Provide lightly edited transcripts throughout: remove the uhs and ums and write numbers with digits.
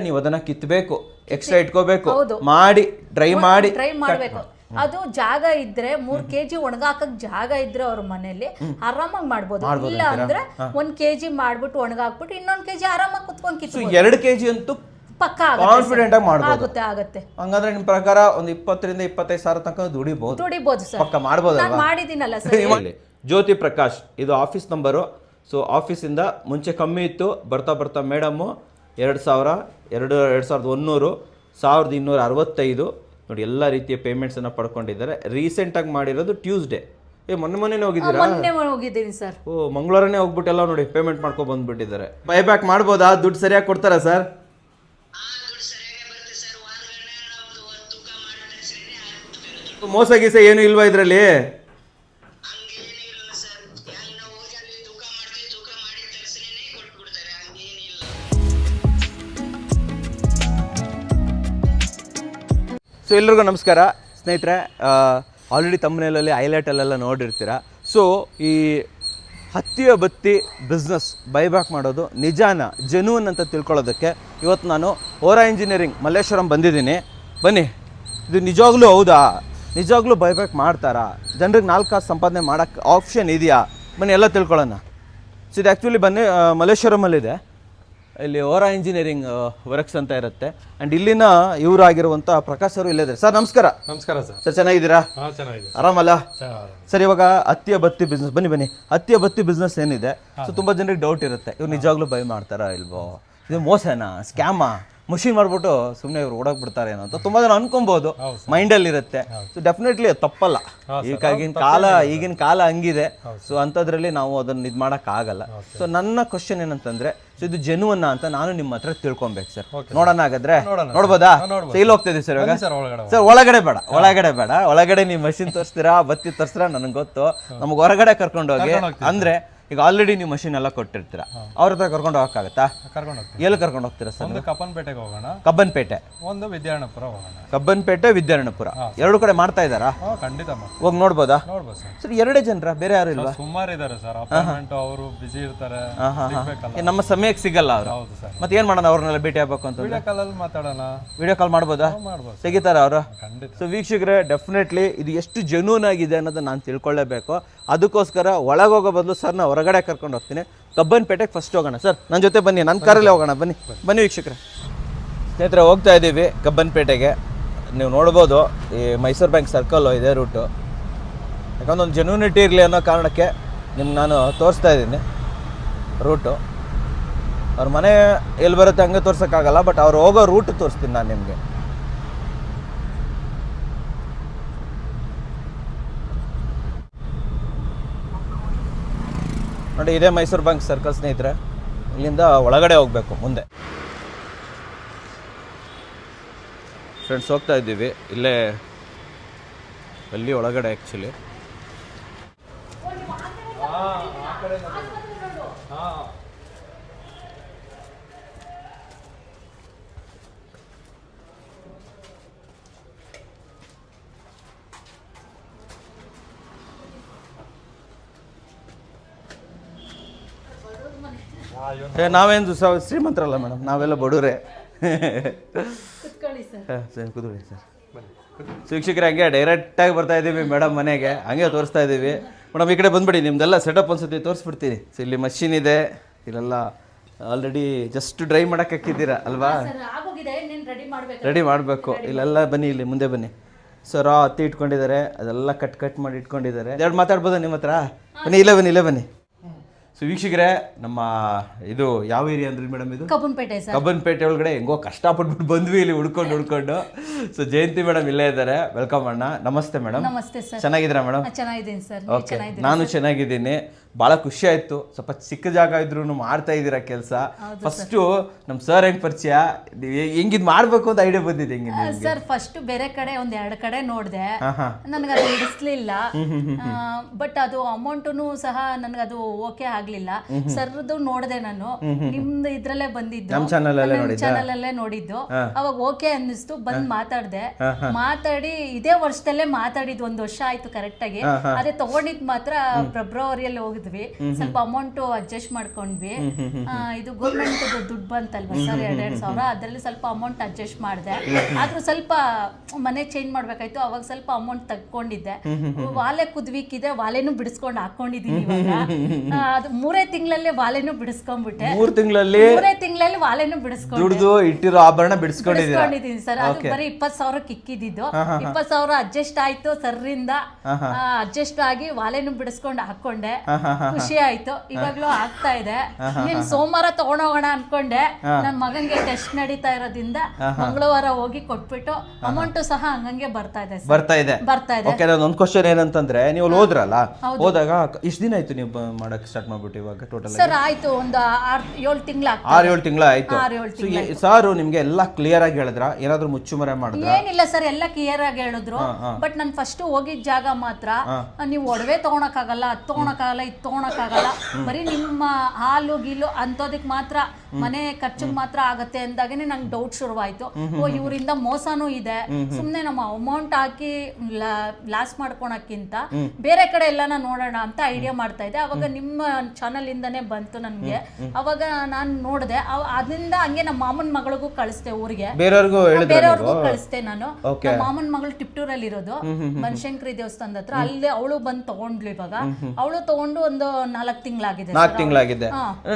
ನೀವು ಅದನ್ನ ಕಿತ್ತಬೇಕು, ಎಕ್ಸ್ಟ್ರಾ ಇಟ್ಕೋಬೇಕು, ಮಾಡಿ ಡ್ರೈ ಮಾಡಬೇಕು. ಅದು ಜಾಗ ಇದ್ರೆ 3 kg ಒಣಗಾಕಕ್ ಜಾಗ ಇದ್ರೆ ಅವ್ರ ಮನೇಲಿ ಆರಾಮಾಗಿ ಮಾಡ್ಬೋದು. ಇಲ್ಲ ಅಂದ್ರೆ 1 kg ಮಾಡ್ಬಿಟ್ಟು ಒಣಗಾಕ್ಬಿಟ್ಟು ಇನ್ನೊಂದು kg ಆರಾಮಾಗಿ ಕುತ್ಕೊಂಡ್ ಕಿತ್ತು 2 kg ಅಂತೂ ಪಕ್ಕ ಕಾನ್ಫಿಡೆಂಟ್ ಆಗಿ ಮಾಡ್ಬೋದು. ಆಗುತ್ತೆ. ಹಂಗಂದ್ರೆ ನಿಮ್ ಪ್ರಕಾರ ಒಂದು 20 ರಿಂದ 25 ಸಾವಿರ ತನಕ ದುಡಿಬಹುದು ಸರ್. ಪಕ್ಕ ಮಾಡ್ಬೋದಲ್ವಾ? ಮಾಡಿದೀನಲ್ಲ ಸರ್. ಜ್ಯೋತಿ ಪ್ರಕಾಶ್ ಇದು ಆಫೀಸ್ ನಂಬರು. ಸೊ ಆಫೀಸಿಂದ ಮುಂಚೆ ಕಮ್ಮಿ ಇತ್ತು, ಬರ್ತಾ ಬರ್ತಾ ಮೇಡಮ್ಮು 2000, 2100, 1265 ನೋಡಿ ಎಲ್ಲ ರೀತಿಯ ಪೇಮೆಂಟ್ಸನ್ನು ಪಡ್ಕೊಂಡಿದ್ದಾರೆ. ರೀಸೆಂಟಾಗಿ ಮಾಡಿರೋದು ಟ್ಯೂಸ್ಡೇ. ಮೊನ್ನೆ ಹೋಗಿದ್ದೀರಾ? ಹೋಗಿದ್ದೀನಿ ಸರ್. ಓ, ಮಂಗಳವಾರನೇ ಹೋಗ್ಬಿಟ್ಟು ಎಲ್ಲ ನೋಡಿ ಪೇಮೆಂಟ್ ಮಾಡ್ಕೊಂಡು ಬಂದ್ಬಿಟ್ಟಿದ್ದಾರೆ. ಬೈಬ್ಯಾಕ್ ಮಾಡ್ಬೋದಾ? ದುಡ್ಡು ಸರಿಯಾಗಿ ಕೊಡ್ತಾರಾ ಸರ್? ಮೋಸ ಗೀಸ ಏನು ಇಲ್ವಾ ಇದರಲ್ಲಿ? ಸೊ ಎಲ್ರಿಗೂ ನಮಸ್ಕಾರ ಸ್ನೇಹಿತರೆ. ಆಲ್ರೆಡಿ ತಮ್ಮನೇಲಲ್ಲಿ ಹೈಲೈಟಲ್ಲೆಲ್ಲ ನೋಡಿರ್ತೀರ. ಸೊ ಈ ಹತ್ತಿಯ ಬತ್ತಿ ಬಿಸ್ನೆಸ್ ಬೈಬ್ಯಾಕ್ ಮಾಡೋದು ನಿಜಾನ ಜೆನ್ಯೂನ್ ಅಂತ ತಿಳ್ಕೊಳ್ಳೋದಕ್ಕೆ ಇವತ್ತು ನಾನು ಓರಾ ಇಂಜಿನಿಯರಿಂಗ್ ಮಲ್ಲೇಶ್ವರಂ ಬಂದಿದ್ದೀನಿ. ಬನ್ನಿ, ಇದು ನಿಜವಾಗ್ಲೂ ಹೌದಾ? ನಿಜವಾಗ್ಲೂ ಬೈಬ್ಯಾಕ್ ಮಾಡ್ತಾರಾ? ಜನರಿಗೆ 4 ಕಾಸು ಸಂಪಾದನೆ ಮಾಡೋಕ್ಕೆ ಆಪ್ಷನ್ ಇದೆಯಾ? ಬನ್ನಿ ಎಲ್ಲ ತಿಳ್ಕೊಳ್ಳೋಣ. ಸೊ ಇದು ಆ್ಯಕ್ಚುಲಿ ಬನ್ನಿ ಮಲ್ಲೇಶ್ವರಮಲ್ಲಿದೆ. ಇಲ್ಲಿ ಓರಾ ಇಂಜಿನಿಯರಿಂಗ್ ವರ್ಕ್ಸ್ ಅಂತ ಇರುತ್ತೆ. ಆ್ಯಂಡ್ ಇಲ್ಲಿನ ಇವರಾಗಿರುವಂಥ ಪ್ರಕಾಶ್ ಅವರು ಇಲ್ಲೇ ಇದ್ದಾರೆ. ಸರ್ ನಮಸ್ಕಾರ. ನಮಸ್ಕಾರ ಸರ್. ಸರ್ ಚೆನ್ನಾಗಿದ್ದೀರಾ? ಆರಾಮಲ್ಲ ಸರ್? ಇವಾಗ ಹತ್ತಿಯ ಬತ್ತಿ ಬಿಸ್ನೆಸ್ ಬನ್ನಿ. ಹತ್ತಿಯ ಬತ್ತಿ ಬಿಸ್ನೆಸ್ ಏನಿದೆ, ಸೊ ತುಂಬ ಜನರಿಗೆ ಡೌಟ್ ಇರುತ್ತೆ, ಇವ್ರು ನಿಜವಾಗ್ಲೂ ಬೈ ಮಾಡ್ತಾರಾ ಇಲ್ವೋ, ಇದು ಮೋಸನಾ, ಸ್ಕ್ಯಾಮಾ, ಮಷಿನ್ ಮಾಡ್ಬಿಟ್ಟು ಸುಮ್ಮನೆ ಇವ್ರು ಓಡೋಕ್ ಬಿಡ್ತಾರೆ ಏನೋ ಅಂತ ತುಂಬ ಜನ ಅನ್ಕೊಬಹುದು, ಮೈಂಡಲ್ಲಿ ಇರುತ್ತೆ. ಸೊ ಡೆಫಿನೆಟ್ಲಿ ತಪ್ಪಲ್ಲ. ಈಗಿನ ಕಾಲ ಹಂಗಿದೆ. ಸೊ ಅಂಥದ್ರಲ್ಲಿ ನಾವು ಅದನ್ನ ಇದು ಮಾಡೋಕ್ಕಾಗಲ್ಲ. ಸೊ ನನ್ನ ಕ್ವಶನ್ ಏನಂತಂದ್ರೆ, ಸೊ ಇದು ಜೆನ್ಯೂನ್ ಅಂತ ನಾನು ನಿಮ್ಮ ಹತ್ರ ತಿಳ್ಕೊಬೇಕು ಸರ್. ನೋಡೋಣ ಹಾಗಾದ್ರೆ, ನೋಡ್ಬೋದಾ? ಇಲ್ಲಿ ಹೋಗ್ತಿದ್ದೀವಿ ಸರ್ ಇವಾಗ. ಸರ್ ಒಳಗಡೆ ಬೇಡ, ಒಳಗಡೆ ನೀವು ಮಷಿನ್ ತೋರಿಸ್ತೀರಾ, ಬತ್ತಿ ತೋರಿಸ್ತೀರಾ ನನಗೆ ಗೊತ್ತು. ನಮ್ಗೆ ಹೊರಗಡೆ ಕರ್ಕೊಂಡು ಹೋಗಿ ಅಂದ್ರೆ ಈಗ ಆಲ್ರೆಡಿ ನೀವು ಮಷಿನ್ ಎಲ್ಲ ಕೊಟ್ಟಿರ್ತೀರಾ, ಅವ್ರ ಹತ್ರ ಕರ್ಕೊಂಡು ಹೋಗಕ್ಕಾಗತ್ತಾ? ಎಲ್ಲಿ ಕರ್ಕೊಂಡು ಹೋಗ್ತೀರಾ ಸರ್? ಒಂದು ಕಬ್ಬನ್ಪೇಟೆಗೆ ಹೋಗೋಣ. ಕಬ್ಬನ್ಪೇಟೆ, ಒಂದು ವಿದ್ಯಾರಣ್ಯಪುರ ಹೋಗೋಣ. ಕಬ್ಬನ್ಪೇಟೆ, ವಿದ್ಯಾರಣ್ಯಪುರ ಎರಡು ಕಡೆ ಮಾಡ್ತಾ ಇದ್ದಾರಾ? ಖಂಡಿತ ಹೋಗಿ ನೋಡ್ಬೋದಾ? ನೋಡ್ಬೋದು ಸರ್. ಸರ್ ಎರಡೇ ಜನರ, ಬೇರೆ ಯಾರು ಇಲ್ವಾ? ಸುಮಾರು ಇದಾರೆ ಸರ್. ಅಪಾಯಿಂಟ್ಮೆಂಟ್ ಅವರು ಬಿಸಿ ಇರ್ತಾರೆ, ನಮ್ಮ ಸಮಯಕ್ಕೆ ಸಿಗಲ್ಲ ಅವರು. ಹೌದು ಸರ್. ಮತ್ತೆ ಏನ್ ಮಾಡೋಣ? ಅವ್ರನ್ನೆಲ್ಲ ಭೇಟಿ ಆಗ್ಬೇಕು ಅಂತ ವಿಡಿಯೋ ಕಾಲಲ್ಲಿ ಮಾತಾಡೋಣ. ವಿಡಿಯೋ ಕಾಲ್ ಮಾಡ್ಬೋದಾ? ತೆಗಿತಾರ ಅವರು? ಖಂಡಿತ. ಸೊ ವೀಕ್ಷಕರೇ, ಡೆಫಿನೆಟ್ಲಿ ಇದು ಎಷ್ಟು ಜೆನ್ಯೂನ್ ಆಗಿದೆ ಅನ್ನೋದು ನಾನು ತಿಳ್ಕೊಳ್ಳೇಬೇಕು. ಅದಕ್ಕೋಸ್ಕರ ಒಳಗೋಗೋ ಬದಲು ಸರ್ ನಾ ಹೊರಗಡೆ ಕರ್ಕೊಂಡು ಹೋಗ್ತೀನಿ. ಕಬ್ಬನ್ಪೇಟೆಗೆ ಫಸ್ಟ್ ಹೋಗೋಣ. ಸರ್ ನನ್ನ ಜೊತೆ ಬನ್ನಿ, ನನ್ನ ಕಾರಲ್ಲೇ ಹೋಗೋಣ. ಬನ್ನಿ ವೀಕ್ಷಕರೇ. ಸ್ನೇಹಿತರೆ, ಹೋಗ್ತಾ ಇದ್ದೀವಿ ಕಬ್ಬನ್ಪೇಟೆಗೆ. ನೀವು ನೋಡ್ಬೋದು, ಈ ಮೈಸೂರು ಬ್ಯಾಂಕ್ ಸರ್ಕಲ್ಲು ಇದೆ ರೂಟು. ಯಾಕಂದ್ರೆ ಒಂದು ಜೆನ್ಯೂನಿಟಿ ಇರಲಿ ಅನ್ನೋ ಕಾರಣಕ್ಕೆ ನಿಮ್ಗೆ ನಾನು ತೋರಿಸ್ತಾ ಇದ್ದೀನಿ ರೂಟು. ಅವ್ರ ಮನೆ ಎಲ್ಲಿ ಬರುತ್ತೆ ಹಂಗೆ ತೋರ್ಸೋಕ್ಕಾಗಲ್ಲ, ಬಟ್ ಅವ್ರು ಹೋಗೋ ರೂಟ್ ತೋರಿಸ್ತೀನಿ ನಾನು ನಿಮಗೆ. ನೋಡಿ, ಇದೇ ಮೈಸೂರು ಬ್ಯಾಂಕ್ ಸರ್ಕಲ್ ಸ್ನೇಹಿತರೆ. ಇಲ್ಲಿಂದ ಒಳಗಡೆ ಹೋಗಬೇಕು ಮುಂದೆ. ಫ್ರೆಂಡ್ಸ್, ಹೋಗ್ತಾ ಇದ್ದೀವಿ ಇಲ್ಲೇ ಅಲ್ಲಿ ಒಳಗಡೆ ಆ್ಯಕ್ಚುಲಿ. ನಾವೇನು ಶ್ರೀಮಂತರಲ್ಲ ಮೇಡಮ್, ನಾವೆಲ್ಲ ಬಡವರೇ. ಕೂತ್ಕೊಳ್ಳಿ ಸರ್. ವೀಕ್ಷಕರೇ, ಹಂಗೆ ಡೈರೆಕ್ಟಾಗಿ ಬರ್ತಾ ಇದ್ದೀವಿ ಮೇಡಮ್ ಮನೆಗೆ, ಹಂಗೆ ತೋರಿಸ್ತಾ ಇದ್ದೀವಿ. ಮೇಡಮ್ ಈ ಕಡೆ ಬಂದ್ಬಿಡಿ, ನಿಮ್ದೆಲ್ಲ ಸೆಟಪ್ ಒಂದ್ಸತಿ ತೋರಿಸ್ಬಿಡ್ತೀನಿ. ಸೊ ಇಲ್ಲಿ ಮಷಿನ್ ಇದೆ, ಇಲ್ಲೆಲ್ಲ ಆಲ್ರೆಡಿ ಜಸ್ಟ್ ಡ್ರೈ ಮಾಡಕ್ಕೆ ಹಾಕಿದ್ದೀರಾ ಅಲ್ವಾ? ರೆಡಿ ಮಾಡಬೇಕು. ಇಲ್ಲೆಲ್ಲ ಬನ್ನಿ, ಇಲ್ಲಿ ಮುಂದೆ ಬನ್ನಿ. ಸೊ ಹತ್ತಿ ಇಟ್ಕೊಂಡಿದ್ದಾರೆ, ಅದೆಲ್ಲ ಕಟ್ ಮಾಡಿ ಇಟ್ಕೊಂಡಿದ್ದಾರೆ. ಎರಡು ಮಾತಾಡ್ಬೋದಾ ನಿಮ್ಮ ಹತ್ರ? ಬನ್ನಿ, ಇಲ್ಲೇ ಬನ್ನಿ. ಸೊ ವೀಕ್ಷಕರೇ, ನಮ್ಮ ಇದು ಯಾವ ಏರಿಯಾ ಅಂದ್ರಿ ಮೇಡಮ್? ಇದು ಕಬ್ಬನ್ಪೇಟೆ ಒಳಗಡೆ ಹೆಂಗೋ ಕಷ್ಟಪಟ್ಬಿಟ್ಟು ಬಂದ್ವಿ ಇಲ್ಲಿ ಹುಡ್ಕೊಂಡು. ಸೊ ಜಯಂತಿ ಮೇಡಮ್ ಇಲ್ಲೇ ಇದ್ದಾರೆ. ವೆಲ್ಕಮ್ ಅಣ್ಣ. ನಮಸ್ತೆ ಮೇಡಮ್. ಚೆನ್ನಾಗಿದ್ದೀರಾ ಮೇಡಮ್? ಓಕೆ, ನಾನು ಚೆನ್ನಾಗಿದ್ದೀನಿ. ಭಾಳ ಖುಷಿ ಆಯ್ತು. ಸ್ವಲ್ಪ ಚಿಕ್ಕ ಜಾಗ ಇದ್ರು ಮಾಡ್ತಾ ಇದ್ದೀರಾ ಕೆಲಸ. ಫಸ್ಟು ನಮ್ಮ ಸರ್ ಹೆಂಗ್ ಪರಿಚಯ, ಹೆಂಗಿದ್ ಮಾಡ್ಬೇಕು ಅಂತ ಐಡಿಯಾ ಬಂದಿದೆ ಹೆಂಗೆ ಸರ್? ಫಸ್ಟ್ ಬೇರೆ ಕಡೆ 1-2 ಕಡೆ ನೋಡಿದೆ, ನನಗೆ ಅದು ಹಿಡಿಸ್ಲಿಲ್ಲ. ಬಟ್ ಅದು ಅಮೌಂಟು ಸಹ ನನಗದು ಓಕೆ ಆಗ್ಲಿಲ್ಲ. ಸರ್ದು ನೋಡಿದೆ ನಾನು, ನಿಮ್ದು ಇದ್ರಲ್ಲೇ ಬಂದಿದ್ದು, ಚಾನಲ್ ಅಲ್ಲೇ ನೋಡಿದ್ದು. ಅವಾಗ ಓಕೆ ಅನ್ನಿಸ್ತು, ಬಂದ್ ಮಾತಾಡಿ ಇದೇ ವರ್ಷದಲ್ಲೇ ಮಾತಾಡಿದ್ದು. 1 ವರ್ಷ ಆಯ್ತು ಕರೆಕ್ಟ್ ಆಗಿ. ಅದೇ ತಗೊಂಡಿದ್ ಮಾತ್ರ ಫೆಬ್ರವರಿಯಲ್ಲಿ ಹೋಗಿದ್ದೆ ಹೋಗಿದ್ವಿ, ಸ್ವಲ್ಪ ಅಮೌಂಟ್ ಅಡ್ಜಸ್ಟ್ ಮಾಡ್ಕೊಂಡ್ವಿ. ಇದು ಗೌರ್ಮೆಂಟ್ ದುಡ್ಡು ಬಂತಲ್ವಾ ಸರ್, 2,000 ಅದ್ರಲ್ಲಿ ಸ್ವಲ್ಪ ಅಮೌಂಟ್ ಅಡ್ಜಸ್ಟ್ ಮಾಡಿದೆ. ಆದ್ರೂ ಸ್ವಲ್ಪ ಮನೆ ಚೇಂಜ್ ಮಾಡ್ಬೇಕಾಯ್ತು, ಅವಾಗ ಸ್ವಲ್ಪ ಅಮೌಂಟ್ ತಗೊಂಡಿದ್ದೆ. ವಾಲೆ ಕುದ್ವಿಕ್ಕಿದೆ, ವಾಲೆನೂ ಬಿಡಿಸ್ಕೊಂಡು ಹಾಕೊಂಡಿದೀನಿ ಇವಾಗ. ಅದು 3 ತಿಂಗಳಲ್ಲೇ ವಾಲೆನೂ ಬಿಡಿಸ್ಕೊಂಡ್ಬಿಟ್ಟೆ. 3 ತಿಂಗಳಲ್ಲಿ ವಾಲೆನೂ ಬಿಡಿಸ್ಕೊಂಡು ದುಡ್ದು ಇಟ್ಟಿರೋ ಆಭರಣ ಬಿಡಿಸ್ಕೊಂಡಿದ್ದೀನಿ ಸರ್. ಅದು ಬರೀ 20,000 ಇಕ್ಕಿದ್ದು, 20,000 ಅಡ್ಜಸ್ಟ್ ಆಯ್ತು ಸರ್ರಿಂದ. ಅಡ್ಜಸ್ಟ್ ಆಗಿ ವಾಲೆನೂ ಬಿಡಿಸ್ಕೊಂಡು ಹಾಕೊಂಡೆ, ಖುಷಿ ಆಯ್ತು. ಇವಾಗ್ಲೂ ಆಗ್ತಾ ಇದೆ. ನೀನ್ ಸೋಮವಾರ ತಗೊಂಡೋಗೋಣ ಅನ್ಕೊಂಡೆ, ನನ್ ಮಗಂಗೆ ಟೆಸ್ಟ್ ನಡೀತಾ ಇರೋದ್ರಿಂದ ಮಂಗಳವಾರ ಹೋಗಿ ಕೊಟ್ಬಿಟ್ಟು ಅಮೌಂಟ್ ಸಹ ಹಂಗಂಗೆ ಬರ್ತಾ ಇದೆ. ಓಕೆ, ಒಂದು ಕ್ವಶನ್ ಏನಂತಂದ್ರೆ, ನೀವು ಹೋದ್ರಲ್ಲ, ಹೋದಾಗ ಇಷ್ಟು ದಿನ ಆಯ್ತು ನೀವು ಮಾಡಕ್ ಸ್ಟಾರ್ಟ್ ಮಾಡ್ಬಿಟ್ಟು? ಇವಾಗ ಟೋಟಲ್ ಸರ್ ಆಯ್ತು ಒಂದು 6-7 ತಿಂಗಳು. 6-7 ತಿಂಗಳು ಆಯ್ತು. ಸಾರು ನಿಮ್ಗೆ ಎಲ್ಲ ಕ್ಲಿಯರ್ ಆಗಿ ಹೇಳಿದ್ರ? ಏನಾದ್ರು ಮುಚ್ಚುಮರೆ ಮಾಡಿದ್ರ? ಏನಿಲ್ಲ ಸರ್, ಎಲ್ಲ ಕ್ಲಿಯರ್ ಆಗಿ ಹೇಳಿದ್ರು. ಬಟ್ ನಾನು ಫಸ್ಟ್ ಹೋಗಿದ್ ಜಾಗ ಮಾತ್ರ, ನೀವು ಒಡವೆ ತಗೊಳಕ್ಕಾಗಲ್ಲ, ಅದ್ ತಗೊಳಕ್ಕಾಗಲ್ಲ, ಇದ್ ತಗೊಳಕ್ಕಾಗಲ್ಲ, ಬರೀ ನಿಮ್ಮ ಹಾಲು ಗೀಲು ಅಂತೋದಕ್ ಮಾತ್ರ, ಮನೆ ಖರ್ಚಿಗೆ ಮಾತ್ರ ಆಗತ್ತೆ ಅಂದಾಗನೇ ನಂಗೆ ಡೌಟ್ ಶುರುವಾಯ್ತು. ಓ, ಇವರಿಂದ ಮೋಸನೂ ಇದೆ, ಸುಮ್ನೆ ನಮ್ಮ ಅಮೌಂಟ್ ಹಾಕಿ ಲಾಸ್ ಮಾಡ್ಕೊಳಕ್ಕಿಂತ ಬೇರೆ ಕಡೆ ಎಲ್ಲಾನ ನೋಡೋಣ ಅಂತ ಐಡಿಯಾ ಮಾಡ್ತಾ ಇದ್ದೆ. ಅವಾಗ ನಿಮ್ಮ ಚಾನಲ್ ಇಂದಾನೆ ಬಂತು ನನ್ಗೆ. ಅವಾಗ ನಾನು ನೋಡಿದೆ, ಅದರಿಂದ ಹಂಗೆ ನಮ್ಮ ಮಾಮನ್ ಮಗಳಿಗೂ ಕಳಿಸ್ತೆ ಊರಿಗೆ, ಬೇರೆಯವ್ರಿಗೂ ಕಳಿಸ್ತೆ ನಾನು. ನಮ್ಮ ಮಾಮನ್ ಮಗಳು ಟಿಪ್ಟೂರಲ್ಲಿ ಇರೋದು, ಬನಶಂಕರಿ ದೇವಸ್ಥಾನದ ಹತ್ರ. ಅಲ್ಲಿ ಅವಳು ಬಂದು ತಗೊಂಡ್ಲು. ಇವಾಗ ಅವಳು ತಗೊಂಡು ಒಂದು 4 ತಿಂಗಳಾಗಿದೆ. 4 ತಿಂಗಳಾಗಿದೆ.